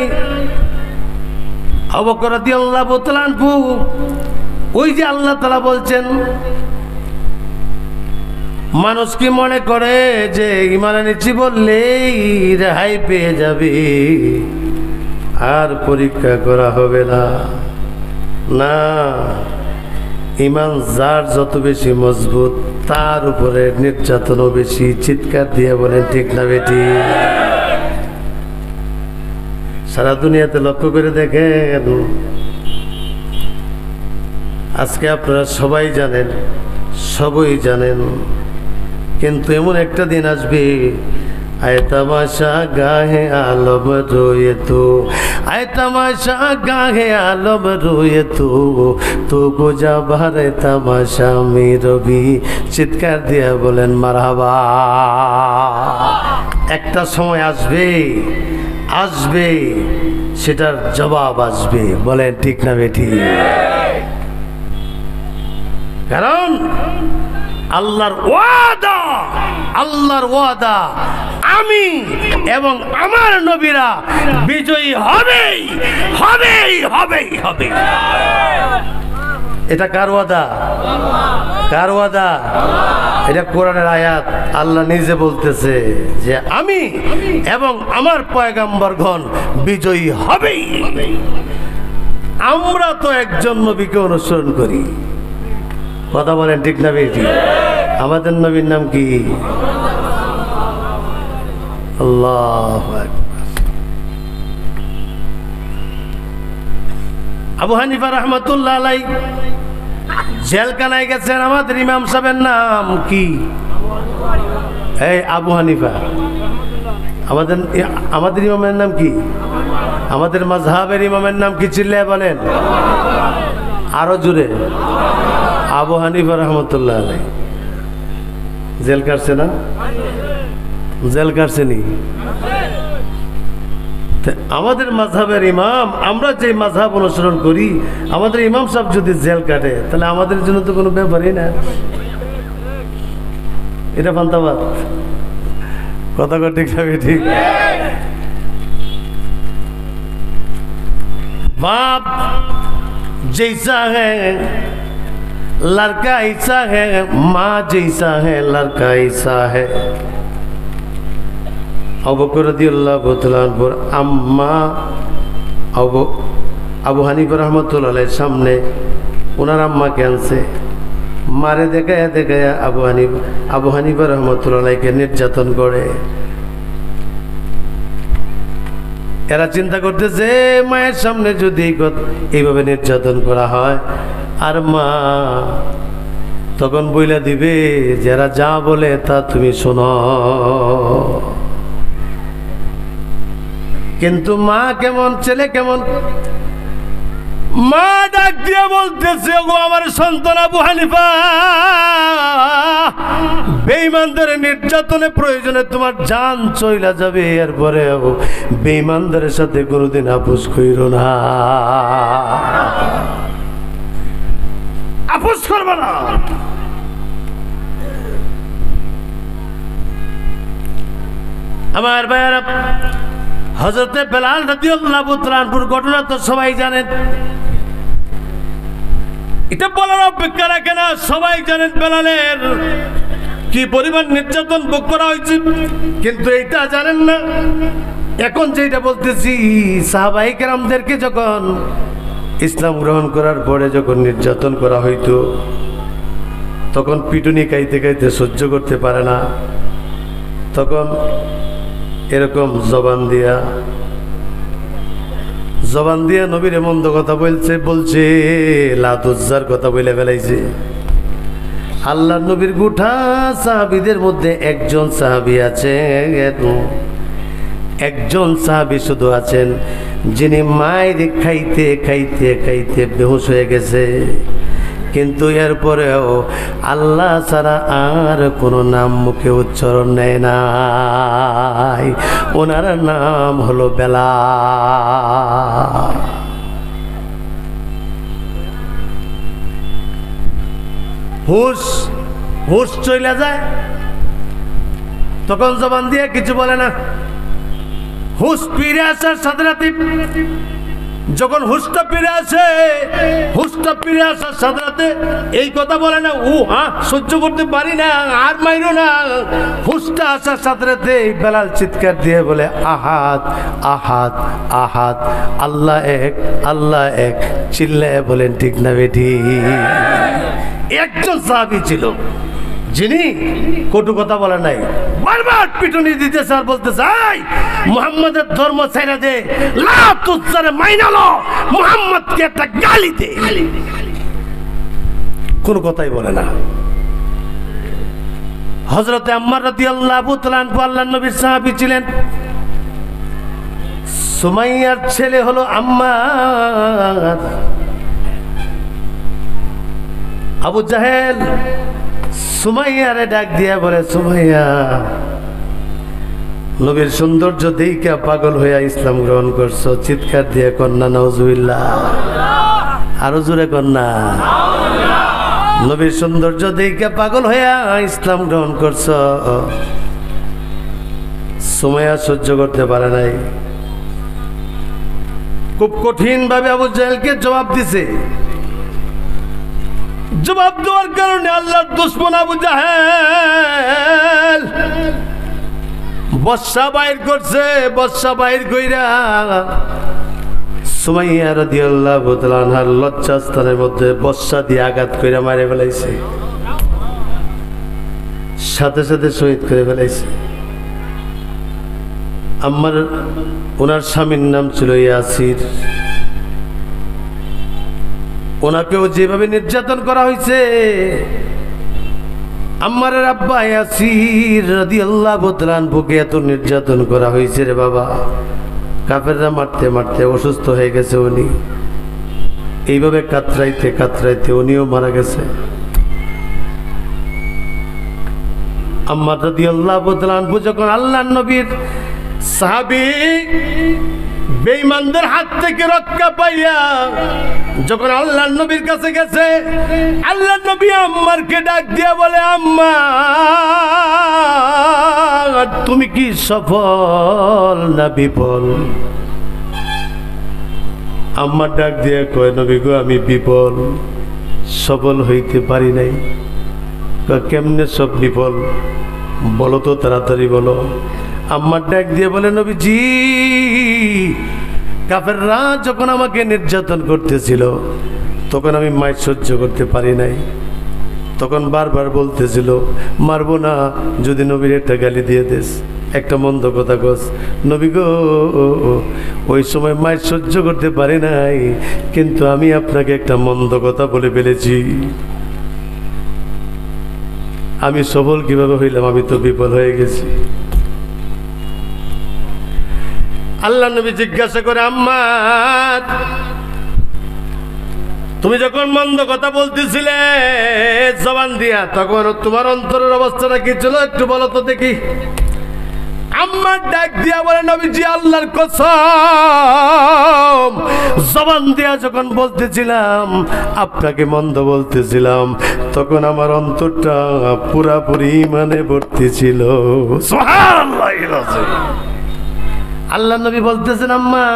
আবু বকর রাদিয়াল্লাহু তাআলা আনহু, ওই যে আল্লাহ তাআলা বলছেন মানুষ কি মনে করে যে ঈমান এনেছি বললেই রেহাই পেয়ে যাবে আর পরীক্ষা করা হবে না। না, ঈমান যার যত বেশি মজবুত তার উপরে নির্যাতনও বেশি। চিৎকার দিয়ে বলেন ঠিক না বেটি? সারা দুনিয়াতে লক্ষ্য করে দেখেন, আজকে আপনারা সবাই জানেন, সবই জানেন, কিন্তু এমন একটা দিন আসবে আয় তামাশা গাহে আলম রোয়ে তো, আয় তামাশা গাহে আলম রোয়ে তো, তো গোজা বারে তামাশা মে রবি। চিৎকার দিয়ে বলেন মারহাবা। একটা সময় আসবে, আসবে, সেটার জবাব আসবে। বলেন ঠিক না বেঠি? কারণ আল্লাহর ওয়াদা, আল্লাহর ওয়াদা, আমি এবং আমার নবীরা বিজয়ী হবেই, হবেই, হবেই, হবেই। এটা কার ওয়াদা? কার ওয়াদা? এটা কোরআনের আয়াত। আল্লাহ নিজে বলতেছে যে আমি এবং আমার পয়গম্বরগণ বিজয়ী হবেই। আমরা তো একজন নবীকে অনুসরণ করি। কথা বলেন ঠিক না বেটি? আমাদের নবীর নাম কি? আল্লাহু আকবার। আবু হানিফা রাহমাতুল্লাহ আলাইহি জেলখানায় গেছেন। আমাদের ইমাম সাহেবের নাম কি? এই আবু হানিফা। আমাদের ইমামের নাম কি? আমাদের মাযহাবের ইমামের নাম কি? চিল্লায় বলেন আরো জোরে। আবু হানিফা রহমতুল্লাহ আলাইহি জেল কাটছে না? জেল কাটছেনি? আমাদের মাযহাবের ইমাম, আমরা যে মাযহাব অনুসরণ করি, আমাদের ইমাম সাহেব যদি জেল কাটে তাহলে আমাদের জন্য তো কোনো ব্যাপারই না। এটা ফান্তাবাদ। কথা কথা ঠিক হবে? ঠিক। बाप जैसा है लड़का ऐसा है, माँ जैसा है लड़का ऐसा है। আবু বকর রাদিয়াল্লাহু তাআলা আনহুর আম্মা আবু হানিফা রাহমাতুল্লাহ আলাইহির সামনে ওনার আম্মাকে আনছে। মারে দেখায় দেখায় আবু হানিফা রাহমাতুল্লাহ আলাইহিকে নির্যাতন করে। এরা চিন্তা করতেছে মায়ের সামনে যদি এইভাবে নির্যাতন করা হয় আর মা তখন বইলা দিবে যারা যা বলে তা তুমি শোনো। কিন্তু মা কেমন, ছেলে কেমন? মা ডাক দিয়ে বলতেছে, ও আমার সন্তান আবু হানিফা, বেঈমানদের নির্যাতনে প্রয়োজনে তোমার জান চইলা যাবে, এরপরে বেঈমানদের সাথে কোনোদিন আপোষ কইরো না, আপোষ করবে না। আমার ভাইয়ারা, হযরতে বেলাল রাদিয়াল্লাহু তাআলা আনহুর ঘটনা তো সবাই জানেন, এটা বলার অপেক্ষা রাখে না, সবাই জানেন বেলালের কি পরিমাণ নির্যাতন ভোগ করা হয়েছে। কিন্তু এইটা জানেন না, এখন যেটা বলতেছি, সাহাবায়ে কেরামদেরকে যখন ইসলাম গ্রহণ করার পরে যখন নির্যাতন করা হইতো, তখন পিটুনি খাইতে খাইতে সহ্য করতে পারে না, তখন এরকম জবান দিয়া নবীর মন্দ কথা বলছে লাতুজ্জার কথা বলে ফেলাইছে। আল্লাহর নবীর গুঠা সাহাবীদের মধ্যে একজন সাহাবী আছে, একজন সাহাবী শুধু আছেন যিনি মায়ের খাইতে খাইতে খাইতে বেহুশ হয়ে গেছে, কিন্তু এরপরেও আল্লাহ ছাড়া আর কোনো নাম মুখে উচ্চারণ নেয় নাই। ওনার নাম হলো বেলাল। হুশ চলে যায়, তখন জবান দিয়ে কিছু বলে না। হুশ ফিরে আসার সাথে সাথে, যখন হুশটা ফিরে আসার সাথে সাথে এই কথা বলে না, সহ্য করতে পারি না, আর মাইরো না। হুশটা আসার সাথে সাথে বেলাল চিৎকার দিয়ে বলে, আহাদ আহাদ আহাদ, আল্লাহ এক আল্লাহ এক, চিল্লায় বলেন ঠিক না বেঠি? একজন সাহাবী ছিল যিনি কটু কথা বলে নাই, বারবার পিটুনি দিতেছে আর বলতেছে, মুহাম্মাদের ধর্ম ছেড়ে দে, লা তুজ্জারে মাইনালো, মুহাম্মদকে একটা গালি দে। কোন কথাই বলে না। হযরতে আম্মার রাদিয়াল্লাহু তাআলা আনহু আল্লাহর নবীর সাহাবী ছিলেন। সুমাইয়ার ছেলে হলো আম্মার। আবু জাহেল সুমাইয়ারে ডাক দিয়া বলে, সুমাইয়া, নবীর সৌন্দর্য দেইখা পাগল হইয়া ইসলাম গ্রহণ করছো। চিৎকার দিয়ে কন্যা নাউজুবিল্লাহ, আরো জোরে কন্যা। নবীর সৌন্দর্য দেইখা পাগল হইয়া ইসলাম গ্রহণ করছো। সুমাইয়া সহ্য করতে পারে নাই, খুব কঠিন ভাবে আবু জাহেলকে জবাব দিছে। জবাব দেওয়ার কারণে আল্লাহর দুশমন আবু জাহেল বর্ষা বাইর করছে। বর্ষা বাইর কইরা সুমাইয়া রাদিয়াল্লাহু তাআলা আনহার লজ্জাস্থানের মধ্যে বর্ষা দিয়ে আঘাত কইরা মারে ফেলাইছে, সাথে সাথে শহীদ করে ফেলাইছে। আম্মার, ওনার স্বামীর নাম ছিল ইয়াসির। ওনাকেও যেভাবে নির্যাতন করা হয়েছে, আম্মারের আব্বা ইয়াসির রাদিয়াল্লাহু তাআলা আনহুকে এত নির্যাতন করা হয়েছে রে বাবা, কাফেররা মারতে মারতে অসুস্থ হয়ে গেছে উনি। এইভাবে কাতরাইতে কাতরাইতে উনিও মারা গেছে। আম্মার রাদিয়াল্লাহু তাআলা আনহু যখন আল্লাহর নবীর সাহাবী বেঈমানদের হাত থেকে রক্ষা পাইয়া যখন আল্লাহর নবীর কাছে গেছে, আল্লাহর নবী আম্মারকে ডাক দিয়া বলে, আম্মা, তুমি কি সফল না বিফল? আম্মা ডাক দিয়া কয়, নবী গো, আমি বিফল, সফল হইতে পারি নাই। কেমনে সব বিফল বলো তো, তাড়াতাড়ি বলো। আম্মার ডাক দিয়ে বলে, নবীজি, কাফেররা যখন আমাকে নির্যাতন করতেছিল তখন আমি মায়ের সহ্য করতে পারি নাই। তখন বারবার বলতেছিল, মারবো না, যদি নবীর একটা গালি দিয়ে দেস, একটা মন্দ কথা কস। নবী গো, ওই সময় মায়ের সহ্য করতে পারি নাই, কিন্তু আমি আপনাকে একটা মন্দ কথা বলে ফেলেছি। আমি সফল কিভাবে হইলাম? আমি তো বিফল হয়ে গেছি। আল্লাহ নবী জিজ্ঞাসা করে, আম্মা তুমি যখন মন্দ কথা বলতেছিলে জবান দিয়া, তখন তোমার অন্তরের অবস্থাটা কি ছিল একটু বলো তো দেখি। আম্মা ডাক দিয়া বলে, নবীজি আল্লাহর কসম, জবান দিয়া যখন বলতেছিলাম, আপনাকে মন্দ বলতেছিলাম, তখন আমার অন্তরটা পুরাপুরি ইমানে ভর্তি ছিল। সুবহানাল্লাহ। আল্লাহ নবী বলতেছেন, আম্মা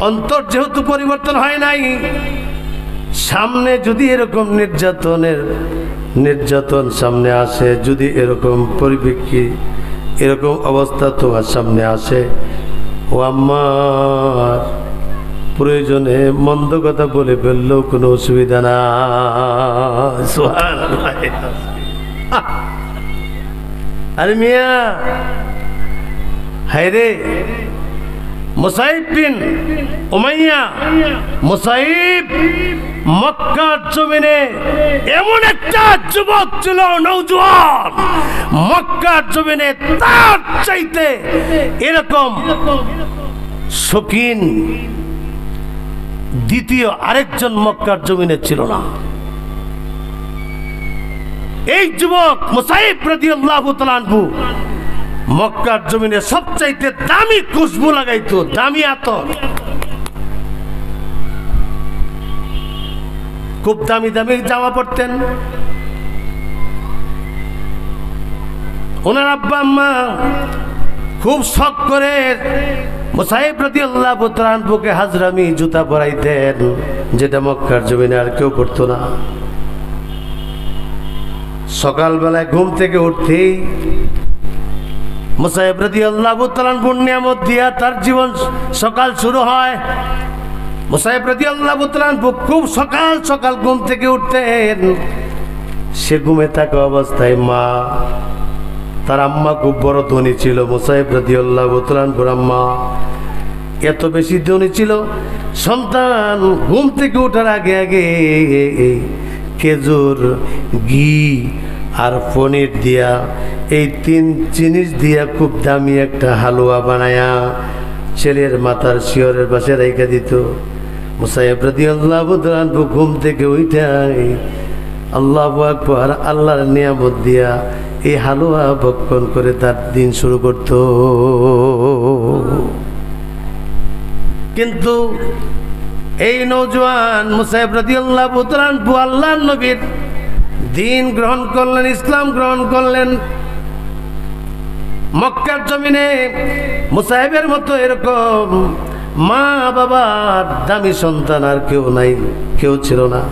অন্তর যেহেতু পরিবর্তন হয় নাই, সামনে যদি এরকম নির্যাতন সামনে আসে, যদি এরকম পরিপ্রেক্ষি এরকম অবস্থা তোমার সামনে আসে, ও আমার প্রয়োজনে মন্দ কথা বলে ফেললেও কোনো অসুবিধা না। সুবহানাল্লাহ। আরে মিয়া, হায় রে, মুসাইব বিন উমাইয়া, মুসাইব মক্কার জমিনে এমন একটা যুবক ছিল, নওজোয়ান, মক্কার জমিনে তার চাইতে এরকম শৌখিন দ্বিতীয় আরেকজন মক্কার জমিনে ছিল না। এই যুবক মুসাইব রাদিয়াল্লাহু তাআলা আনহু মক্কার জমিনে সবচাইতে দামি খুশবু লাগাইতো, দামি আতর, খুব দামি দামি জামা পরতেন। ওনার আব্বা আম্মা খুব শখ করে মুসাইব রাদিয়াল্লাহু তাআলা আনহুকে হাজরামি জুতা পরাইতেন, যেটা মক্কার জমিনে আর কেউ পরতো না। সকালবেলায় ঘুম থেকে উঠতেই মুসাইব রাদিয়াল্লাহু তাআলা আনহুর নিয়ামত দিয়া তার জীবন সকাল শুরু হয়। মুসাইব রাদিয়াল্লাহু তাআলা আনহু খুব সকাল সকাল ঘুম থেকে উঠতেন। সে ঘুমে থাকা অবস্থায় মা, তার আম্মা খুব বড় ধনী ছিল। মুসাইব রাদিয়াল্লাহু তাআলা আনহুর আম্মা এত বেশি ধনী ছিল, সন্তান ঘুম থেকে ওঠার আগে আগে খেজুর, ঘি আর পনির দিয়া, এই 3 জিনিস দিয়া খুব দামি একটা হালুয়া বানায়া ছেলের মাথার শিয়রের পাশে রেখে দিত। মুসাইব রাদিয়াল্লাহু তাআলা আনহু ঘুম থেকে উঠাই আল্লাহু আকবার, আল্লাহর নিয়ামত দিয়া এই হালুয়া ভক্ষণ করে তার দিন শুরু করত। কিন্তু এই নওজোয়ান মুসাইব রাদিয়াল্লাহু তাআলা আনহু আল্লাহর নবীর দিন গ্রহণ করলেন, ইসলাম গ্রহণ করলেন। মক্কার জমিনে মুসাইবের মতো এরকম মা বাবার দামি সন্তান আর কেউ নাই, কেউ ছিল না।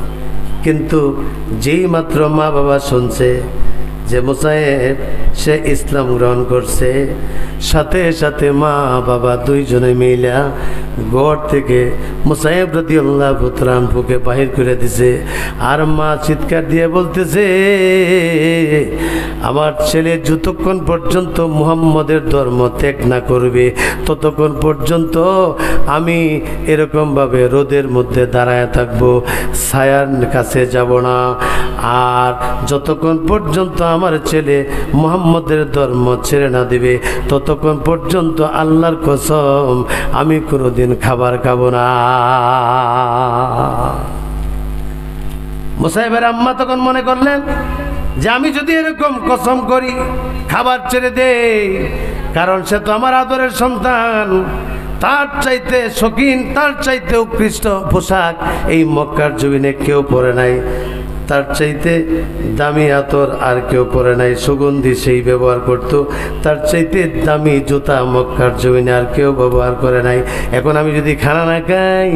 কিন্তু যেই মাত্র মা বাবা শুনছে যে মুসাইব সে ইসলাম গ্রহণ করছে, সাথে সাথে মা বাবা দুইজনে মিলা ঘর থেকে মুসাইব রাদিয়াল্লাহু তাআলা আনহুকে বাহির করে দিছে। আর মা চিৎকার দিয়ে বলতেছে, আমার ছেলে যতক্ষণ পর্যন্ত মুহাম্মদের ধর্ম ত্যাগ না করবে, ততক্ষণ পর্যন্ত আমি এরকমভাবে রোদের মধ্যে দাঁড়ায় থাকবো, ছায়ার কাছে যাব না। আর যতক্ষণ পর্যন্ত আমার ছেলে মুহাম্মদের ধর্ম ছেড়ে না দিবে, ততক্ষণ পর্যন্ত আল্লাহর কসম আমি কোনোদিন খাবার খাবো না। মুসাইবের আম্মা তখন মনে করলেন যে আমি যদি এরকম কসম করি, খাবার ছেড়ে দেই, কারণ সে তো আমার আদরের সন্তান, তার চাইতে শৌখিন, তার চাইতে উৎকৃষ্ট পোশাক এই মক্কার জমিনে কেউ পরে নাই, তার চাইতে দামি আতর আর কেউ পরে নাই, সুগন্ধি সেই ব্যবহার করত, তার চাইতে দামি জুতা মক্কার জমিনে আর কেউ ব্যবহার করে নাই। এখন আমি যদি খানা না খাই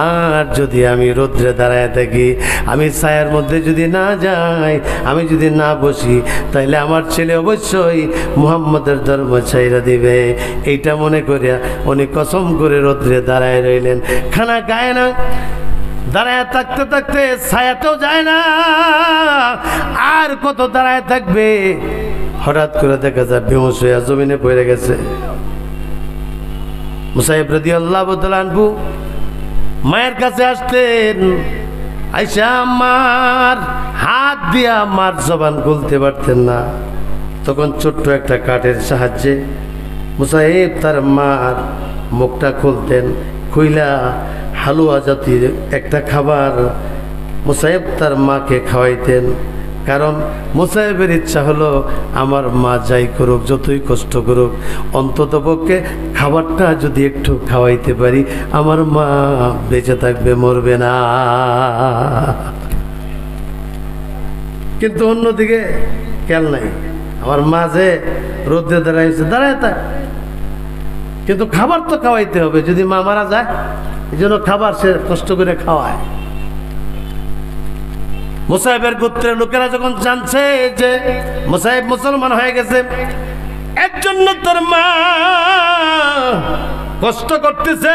আর যদি আমি রৌদ্রে দাঁড়ায় থাকি, আমি ছায়ার মধ্যে যদি না যাই, আমি যদি না বসি, তাইলে আমার ছেলে অবশ্যই মুহাম্মদের ধর্ম ছাইরা দিবে। এইটা মনে করিয়া উনি কসম করে রৌদ্রে দাঁড়ায় রইলেন, খানা খায় না। দাঁড়ায় থাকতে থাকতে ছায়াতেও যায় না, আর কত দাঁড়ায় থাকবে। হঠাৎ করে দেখা যায় বেহুশ হয়ে জমিনে পড়ে গেছে। মুসাইব রাদিয়াল্লাহু তাআলা আনহু মায়ের কাছে আসতেন, আইসা আমার হাত দিয়া আমার জবান খুলতে পারতেন না, তখন ছোট্ট একটা কাঠের সাহায্যে মুসাইব তার মার মুখটা খুলতেন, খুইলা হালুয়া জাতির একটা খাবার মুসাইব তার মাকে খাওয়াইতেন। কারণ মুসাইবের ইচ্ছা হলো আমার মা যাই করুক, যতই কষ্ট করুক, অন্তত পক্ষে খাবারটা যদি একটু খাওয়াইতে পারি আমার মা বেঁচে থাকবে, মরবে না। কিন্তু অন্যদিকে খেয়াল নাই, আমার মা যে রোদে দাঁড়াইছে দাঁড়ায় থাক, কিন্তু খাবার তো খাওয়াইতে হবে, যদি মা মারা যায় এই জন্য খাবার সে কষ্ট করে খাওয়ায়। মুসাইবের গোত্রের লোকেরা যখন জানছে যে মুসাইব মুসলমান হয়ে গেছে, এর জন্য তোর মা কষ্ট করতেছে,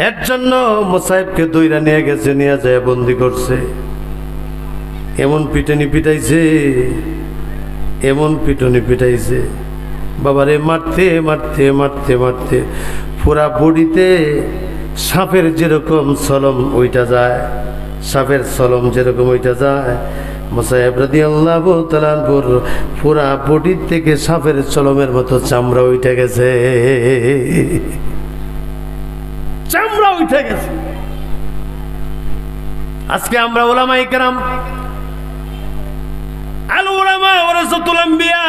এর জন্য মুসাইবকে দইরা নিয়ে গেছে, নিয়ে যায় বন্দি করছে। এমন পিটনি পিটাইছে বাবারে, মারতে মারতে মারতে মারতে পুরা বডিতে সাপের যেরকম সলম ওইটা যায়, সাপের সলম যেরকম ওইটা যায়, মুসাইব রাদিয়াল্লাহু তাআলা আনহুর পুরা বডি থেকে সাপের সলমের মতো চামড়া উঠে গেছে, চামড়া উঠে গেছে। আজকে আমরা উলামায়ে কেরাম, আল উলামা ওয়ারাসাতুল আম্বিয়া,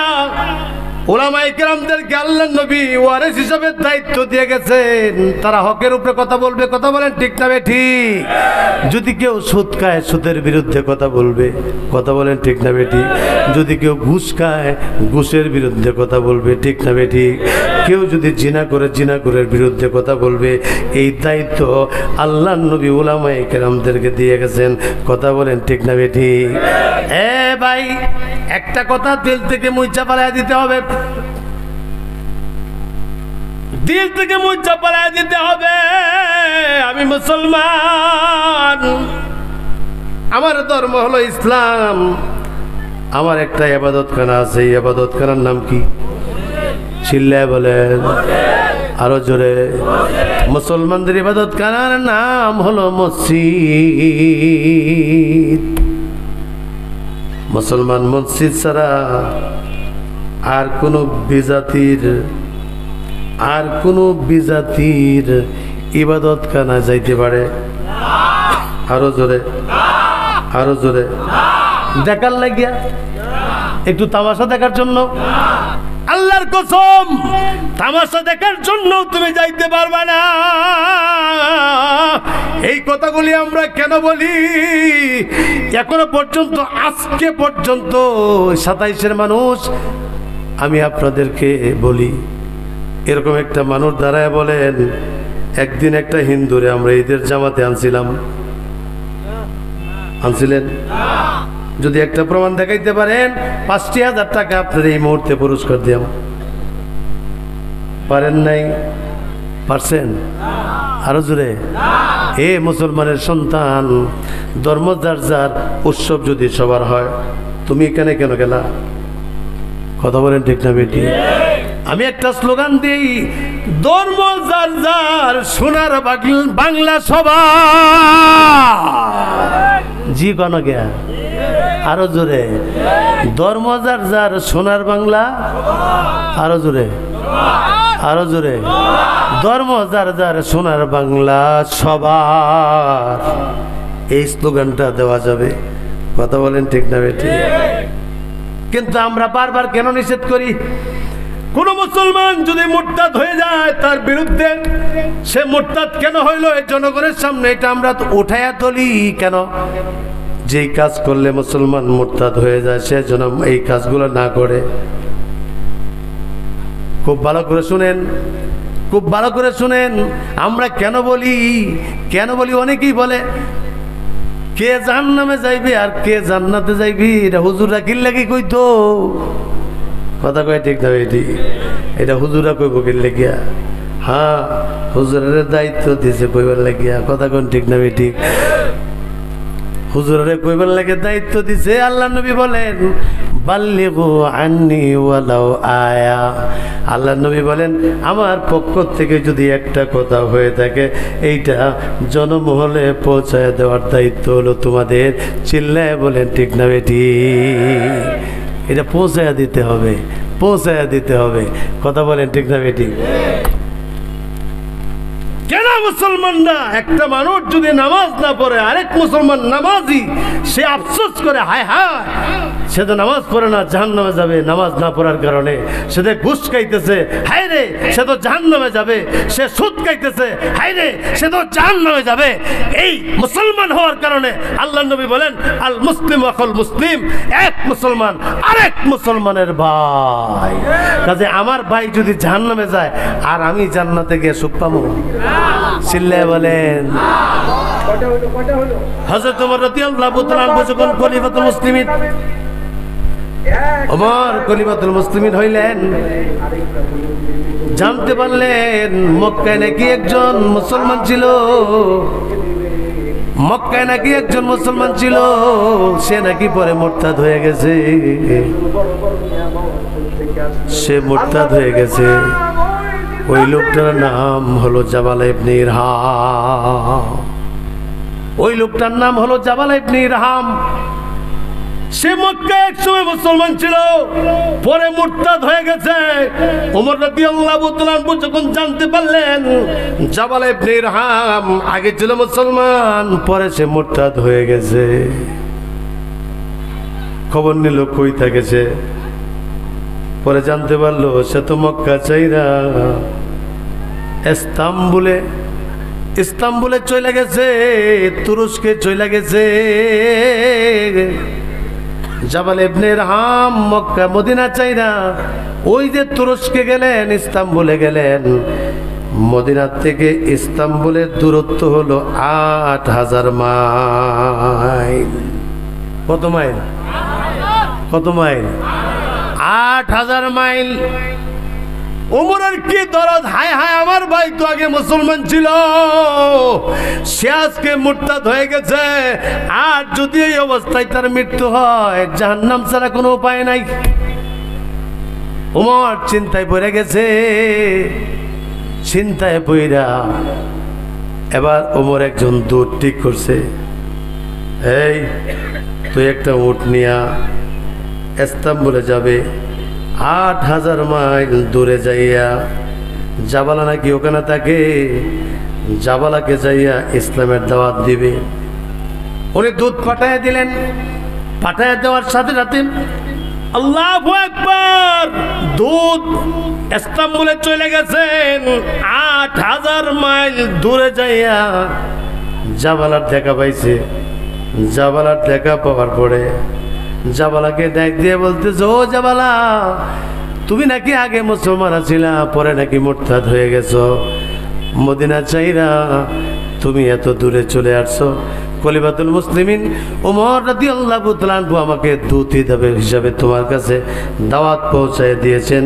উলামায়ে কেরামদেরকে আল্লাহর নবী ওয়ারিস হিসেবে দায়িত্ব দিয়ে গেছেন, তারা হকের উপরে কথা বলবে, কথা বলেন ঠিক না ঠিক? যদি কেউ সুদ খায় সুদের বিরুদ্ধে কথা বলবে, কথা বলেন ঠিক না ঠিক? যদি কেউ ঘুষ খায় ঘুষের বিরুদ্ধে কথা বলবে, ঠিক না ঠিক? কেউ যদি জিনা করে জিনাকুরের বিরুদ্ধে কথা বলবে, এই দায়িত্ব আল্লাহর নবী উলামায়ে কেরামদেরকে দিয়ে গেছেন, কথা বলেন ঠিক না ঠিক? ভাই, একটা কথা দিল থেকে মুইচা পালায় দিতে হবে, দিল থেকে মুইচা পালায় দিতে হবে। আমি মুসলমান, আমার ধর্ম হলো ইসলাম, আমার একটা ইবাদতখানা আছে, এই ইবাদতখানার নাম কি? চিল্লায় বলেন আরো জোরে। মুসলমানদের ইবাদতখানার নাম হলো মসজিদ। মুসলমান মসজিদ ছাড়া আর কোনো বিজাতির ইবাদতখানা যাইতে পারে? আরো জোরে, আরো জোরে। দেখার লাগিয়া, একটু তামাশা দেখার জন্য? আল্লাহর কসম, তামাশা দেখার জন্য তুমি যাইতে পারবে না। এই কথাগুলি আমরা কেন বলি? এখনো পর্যন্ত, আজকে পর্যন্ত 27-এর মানুষ, আমি আপনাদেরকে বলি, এরকম একটা মানুষ দাঁড়ায় বলেন, একদিন একটা হিন্দুরে আমরা ঈদের জামাতে আনছিলেন? যদি একটা প্রমাণ দেখাইতে পারেন 5000 টাকা আপনার এই মুহূর্তে পুরস্কার দিয়াম। পারেন নাই? পারছেন? আরো জোরে। এ মুসলমানের সন্তান, ধর্ম যার যার, উৎসব যদি সবার হয়, তুমি এখানে কেন গেলা? কথা বলেন ঠিক না বেটি? আমি একটা স্লোগান দিই, ধর্ম যার যার, সোনার বাংলা সভা। জি কোন গিয়া? আরো জোরে। ধর্ম যার যার, সোনার বাংলা। আরো জোরে, আরো জোরে। ধর্ম যার যার, সোনার বাংলা সবার, এই স্লোগানটা দেওয়া যাবে। কথা বলেন ঠিক না বেটি? কিন্তু আমরা বারবার কেন নিষেধ করি? কোন মুসলমান যদি মুরতাদ হয়ে যায়, তার বিরুদ্ধে সে মুরতাদ কেন হইল, এই জনগণের সামনে এটা আমরা উঠাইয়া তুলি কেন? যেই কাজ করলে মুসলমান মুরতাদ হয়ে যায়, সে যেন এই কাজগুলো না করে। খুব ভালো করে শুনেন, খুব ভালো করে শুনেন। আমরা কেন বলি? অনেকেই বলে কে জাহান্নামে যাইবে আর কে জান্নাতে যাইবি, এটা হুজুররা কি লাগি কইতো? কথা কয় ঠিক না এটি? এটা হুজুরা কইব কি লাগিয়া? হ্যাঁ, হুজুরের দায়িত্ব দিয়েছে কইবার লাগিয়া। কথা কোন ঠিক না ঠিক? হুজুরের কইবার লাগে দায়িত্ব দিছে। আল্লাহ নবী বলেন, বাল্লিগু আন্নি ওয়ালাউ আয়া। আল্লাহ নবী বলেন আমার পক্ষ থেকে যদি একটা কথা হয়ে থাকে এইটা জনমহলে পৌঁছায় দেওয়ার দায়িত্ব হলো তোমাদের। চিল্লায় বলেন ঠিক না বেটি? এটা পৌঁছায়া দিতে হবে, পৌঁছায়া দিতে হবে। কথা বলেন ঠিক না বেটি? কেন মুসলমানরা একটা মানুষ যদি নামাজ না পড়ে আরেক মুসলমান নামাজি সে আফসোস করে হায় হায় সে তো নামাজ পড়ে না, জাহান্নামে যাবে। নামাজ না পড়ার কারণে সে তো ঘুষ খাইতেছে, হায় রে সে তো জাহান্নামে যাবে। সে সুদ খাইতেছে, হায় রে সে তো জাহান্নামে যাবে। এই মুসলমান হওয়ার কারণে আল্লাহ নবী বলেন আল মুসলিম আখুল মুসলিম, এক মুসলমান আরেক মুসলমানের ভাই। কাজে আমার ভাই যদি জাহান্নামে যায় আর আমি জান্নাতে গিয়ে সুখ পাবো? চিল্লায় বলেন। হযরত ওমর রাদিয়াল্লাহু তাআলা যখন খলিফাতুল মুসলিমিন ওমর খলিফাতুল মুসলিমিন হইলেন, জানতে পারলেন মক্কায় নাকি একজন মুসলমান ছিল, মক্কায় নাকি একজন মুসলমান ছিল, সে নাকি পরে মুরতাদ হয়ে গেছে। সে মুরতাদ হয়ে গেছে। ওই লোকটার নাম হলো জাবালা ইবনে ইরহাম। ওই লোকটার নাম হলো জাবালা ইবনে ইরহাম। সে মক্কায় একসময় মুসলমান ছিল, পরে মুরতাদ হয়ে গেছে। ওমর রাদিয়াল্লাহু তাআলা যখন জানতে পারলেন জাবালা ইবনে ইরহাম আগে ছিল মুসলমান, পরে সে মুরতাদ হয়ে গেছে, খবর নিল কই থাকে সে। পরে জানতে পারলো সে তো মক্কা চাইরা ইস্তাম্বুলে চলে গেছে, তুরস্কে চলে গেছে। জাবাল ইবনে ইরহাম মক্কা মদিনা চাইরা ওই যে তুরস্কে গেলেন, ইস্তাম্বুলে গেলেন। মদিনা থেকে ইস্তাম্বুলের দূরত্ব হলো ৮,০০০ মাইল। কত মাইল? কত মাইল? ৮,০০০ মাইল। ওমরের কি দরদ, হায় হায় আমার ভাই তো আগে মুসলমান ছিল, সে আজকে মুরতাদ হয়ে গেছে। আর যদি এই অবস্থায় তার মৃত্যু হয় জাহান্নাম ছাড়া কোনো উপায় নাই। ওমর চিন্তায় পড়ে গেছে। চিন্তায় পড়া এবার ওমর একজন দূত ঠিক করছে, এই তুই একটা উট নিয়া ইস্তাম্বুলে যাবে, ৮,০০০ মাইল দূরে যাইয়া জাবালা নাকি ওখানে থাকে, জাবালাকে যাইয়া ইসলামের দাওয়াত দিবে। উনি দুধ পাঠাইয়া দিলেন। পাঠাইয়া দেওয়ার সাথে সাথে আল্লাহু আকবার, দুধ ইস্তাম্বুলে চলে গেছেন। ৮,০০০ মাইল দূরে যাইয়া জাবালার দেখা পাইছে। জাবালার দেখা পাওয়ার পরে জাবালাকে ডাক দিয়ে বলতেছে, ও জাবালা, তুমি নাকি আগে মুসলমান ছিলা, পরে নাকি মুরতাদ হয়ে গেছো, মদিনা চাইরা তুমি এত দূরে চলে আসছো। খলিফাতুল মুসলিমিন ওমর রাদিয়াল্লাহু তাআলা আমাকে দূত হিসাবে তোমার কাছে দাওয়াত পৌঁছায় দিয়েছেন।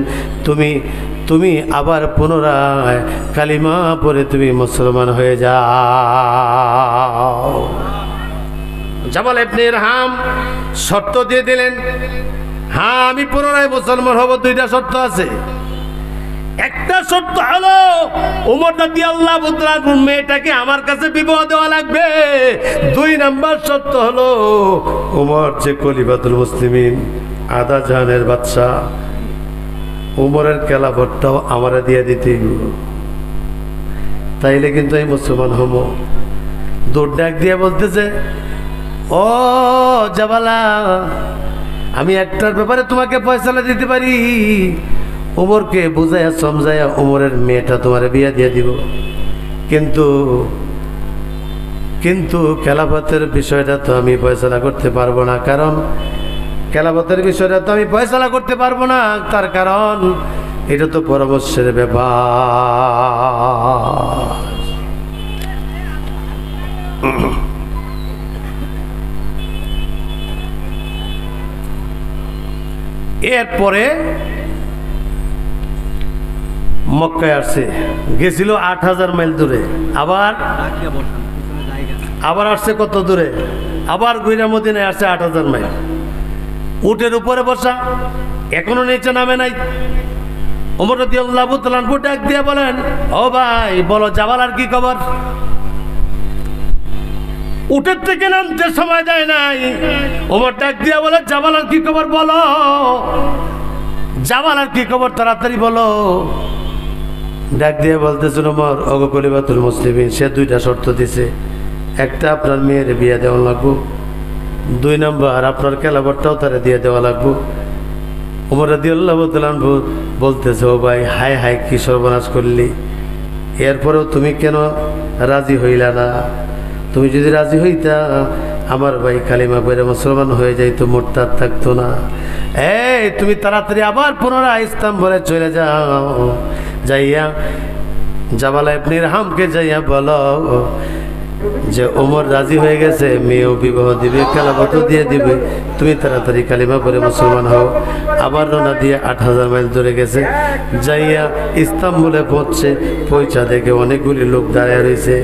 তুমি আবার পুনরায় কালিমা পড়ে তুমি মুসলমান হয়ে যাও। জাবাল ইবনে ইরহাম শর্ত দিয়ে দিলেন, হ্যাঁ আমি পুনরায় মুসলমান হব। দুইটা শর্ত আছে। একটা শর্ত হলো ওমর রাদিয়াল্লাহু তাআলা মেয়েটাকে আমার কাছে বিবাহ দেওয়া লাগবে। ২ নাম্বার শর্ত হলো ওমর যে খলিফাতুল মুসলিমিন, আদা জাহানের বাদশা, ওমরের খেলাফতটাও আমারে দিয়ে দিতে, তাইলে কিন্তু আমি মুসলমান হব। দৌড় ডাক দিয়ে বলতেছে, ও জাবালা, আমি একটার ব্যাপারে তোমাকে ফয়সালা দিতে পারি। ওমরকে বুঝাইয়া সমঝাইয়া ওমরের মেয়েটা তোমার বিয়ে দিয়ে দিব, কিন্তু খেলাফতের বিষয়টা তো আমি ফয়সালা করতে পারবো না। কারণ খেলাফতের বিষয়টা তো আমি ফয়সালা করতে পারবো না, তার কারণ এটা তো পরামর্শের ব্যাপার। এরপরে মক্কায় আসছে, গেছিল ৮,০০০ মাইল দূরে, আবার আসছে কত দূরে, আবার গুইরা মদিনায় আসছে ৮,০০০ মাইল। উটের উপরে বসা, এখনো নিচে নামে নাই। ওমর রাদিয়াল্লাহু তাআলা আনহু ডাক দিয়ে বলেন, ও ভাই বলো জাবালার কি খবর? উটের থেকে নামতে সময় দেয় নাই। ওমর ডাক দিয়ে বলে, জাবালার কি খবর বলো, জাবালার কি খবর তাড়াতাড়ি বলো। ডাক দিয়ে বলতেছিল, ওমর ওগো খলিফাতুল মুসলিমিন, সে দুইটা শর্ত দিছে, একটা আপনার মেয়ের বিয়ে দেওয়া লাগবো, 2 নম্বর আপনার খেলাবরটাও তারা দিয়ে দেওয়া লাগবো। ওমর রাদিয়াল্লাহু তাআলা আনহু বলতেছে, ও ভাই হায় হায় কি সর্বনাশ করলি, এরপরেও তুমি কেন রাজি হইলা না? তুমি যদি রাজি হইতা আমার ভাই কালিমা পড়ে মুসলমান হয়ে যাইতো, মুরতাদ থাকতো না। এই তুমি তাড়াতাড়ি আবার পুনরায় ইসলাম বলে চলে যাও, যাইয়া জাবালা ইবনে ইরহামকে যাইয়া বলো যে ওমর রাজি হয়ে গেছে, মেয়েও বিবাহ দিবে, খেলাফতও দিয়ে দিবে, তুমি তাড়াতাড়ি কালিমা পড়ে মুসলমান হও। আবার রওনা দিয়ে 8000 মাইল দূরে গেছে, যাইয়া ইস্তাম্বুলে পৌঁছা দেখে অনেকগুলি লোক দাঁড়িয়ে রয়েছে।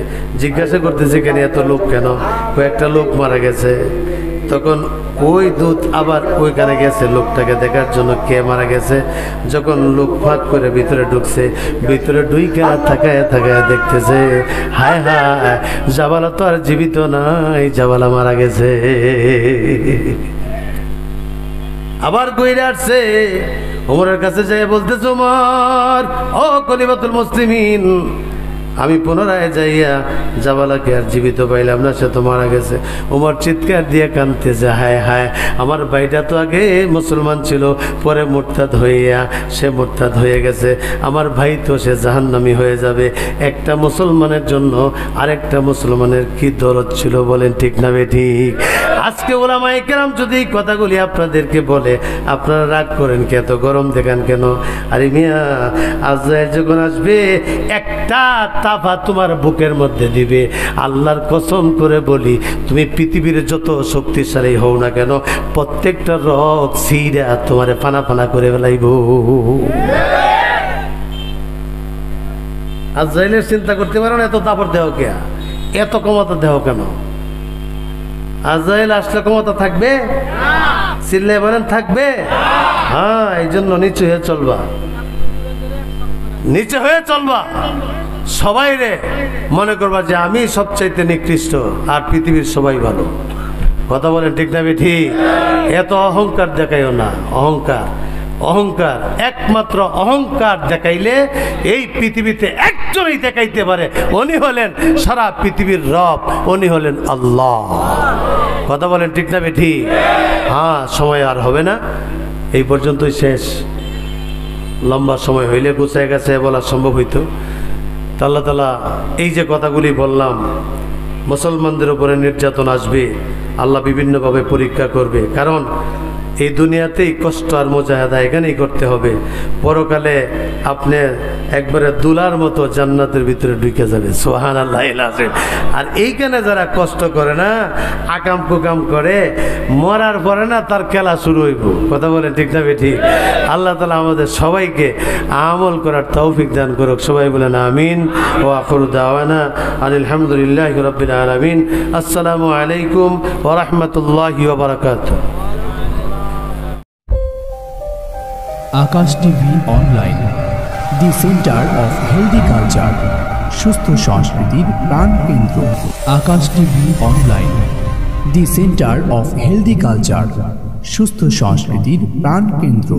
জিজ্ঞাসা করতেছে, কেন এত লোক কেন? কয়েকটা লোক মারা গেছে। তখন ওই দূত আবার ওইখানে গেছে লোকটাকে দেখার জন্য, কে মারা গেছে। যখন লোক ফাঁক করে ভিতরে ঢুকছে, ভিতরে ঢুইকা থাকায় দেখতেছে, হায় হায় জাবালা তো আর জীবিত নাই, জাবালা মারা গেছে। আবার কইরে আসছে, ওমরের কাছে যাই বলতেছে, ওমর ও খলিফাতুল মুসলিমিন, আমি পুনরায় যাইয়া জাবালাকে আর জীবিত পাইলাম না, সে তো মারা গেছে। ওমর চিৎকার দিয়ে কাঁদতেছে, হায় হায় আমার ভাইটা তো আগে মুসলমান ছিল, পরে মুরতাদ হইয়া সে মুরতাদ হয়ে গেছে, আমার ভাই তো সে জাহান্নামী হয়ে যাবে। একটা মুসলমানের জন্য আরেকটা মুসলমানের কি দরদ ছিল বলেন, ঠিক না বেঠিক? আজকে ওলামায়ে কেরাম যদি এই কথাগুলি আপনাদেরকে বলে আপনারা রাগ করেন, কে এত গরম দেখান কেন? আরে মিয়া, আজরাইল যখন আসবে একটা তাফা তোমার বুকের মধ্যে দিবে, আল্লাহর কসম করে বলি, তুমি পৃথিবীর যত শক্তিশালী হও না কেন, প্রত্যেকটা রক সিরা তোমার ফানা ফানা করে ফেলাইব। আজরাইলের চিন্তা করতে পারো না, এত দাপট দেহ কে, এত ক্ষমতা দেহ কেন? আজরাইল আসলে ক্ষমতা থাকবে? চিল্লায় বলেন থাকবে? হ্যাঁ, এই জন্য নিচু হয়ে চলবা, নিচে হয়ে চলবা। সবাই রে মনে করবা যে আমি সবচাইতে নিকৃষ্ট আর পৃথিবীর সবাই ভালো। কথা বলেন ঠিক না ঠিক? এত অহংকার দেখাইও না। অহংকার একমাত্র অহংকার দেখাইলে এই পৃথিবীতে একজনই দেখাইতে পারে, উনি হলেন সারা পৃথিবীর রব, উনি হলেন আল্লাহ। কথা বলেন ঠিক না ঠিক? হ্যাঁ, সময় আর হবে না, এই পর্যন্তই শেষ। লম্বা সময় হইলে গুছায় গেছে বলা সম্ভব হইতো। আল্লাহ তাআলা এই যে কথাগুলি বললাম, মুসলমানদের উপরে নির্যাতন আসবে, আল্লাহ বিভিন্নভাবে পরীক্ষা করবে, কারণ এই দুনিয়াতেই কষ্ট আর মুজাহাদা এখানেই করতে হবে। পরকালে আপনি একবারে দুলার মতো জান্নাতের ভিতরে ঢুকে যাবে। সুবহানাল্লাহ। আর এইখানে যারা কষ্ট করে না, আকাম কুকাম করে, মরার পরে না তার খেলা শুরু হইব। কথা বলে ঠিক না ঠিক? আল্লাহ তাআলা আমাদের সবাইকে আমল করার তৌফিক দান করুক। সবাই বলেন আমিন। ওয়া আখিরু দাওয়ানা আনিল হামদুলিল্লাহি রাব্বিল আলামিন। আসসালামু আলাইকুম ওয়া রাহমাতুল্লাহি ওয়া বারাকাতুহু। Akash TV online, the centre of healthy culture, সুস্থ সংস্কৃতির প্রাণ কেন্দ্র। Akash TV online, the centre of healthy culture, সুস্থ সংস্কৃতির প্রাণ কেন্দ্র।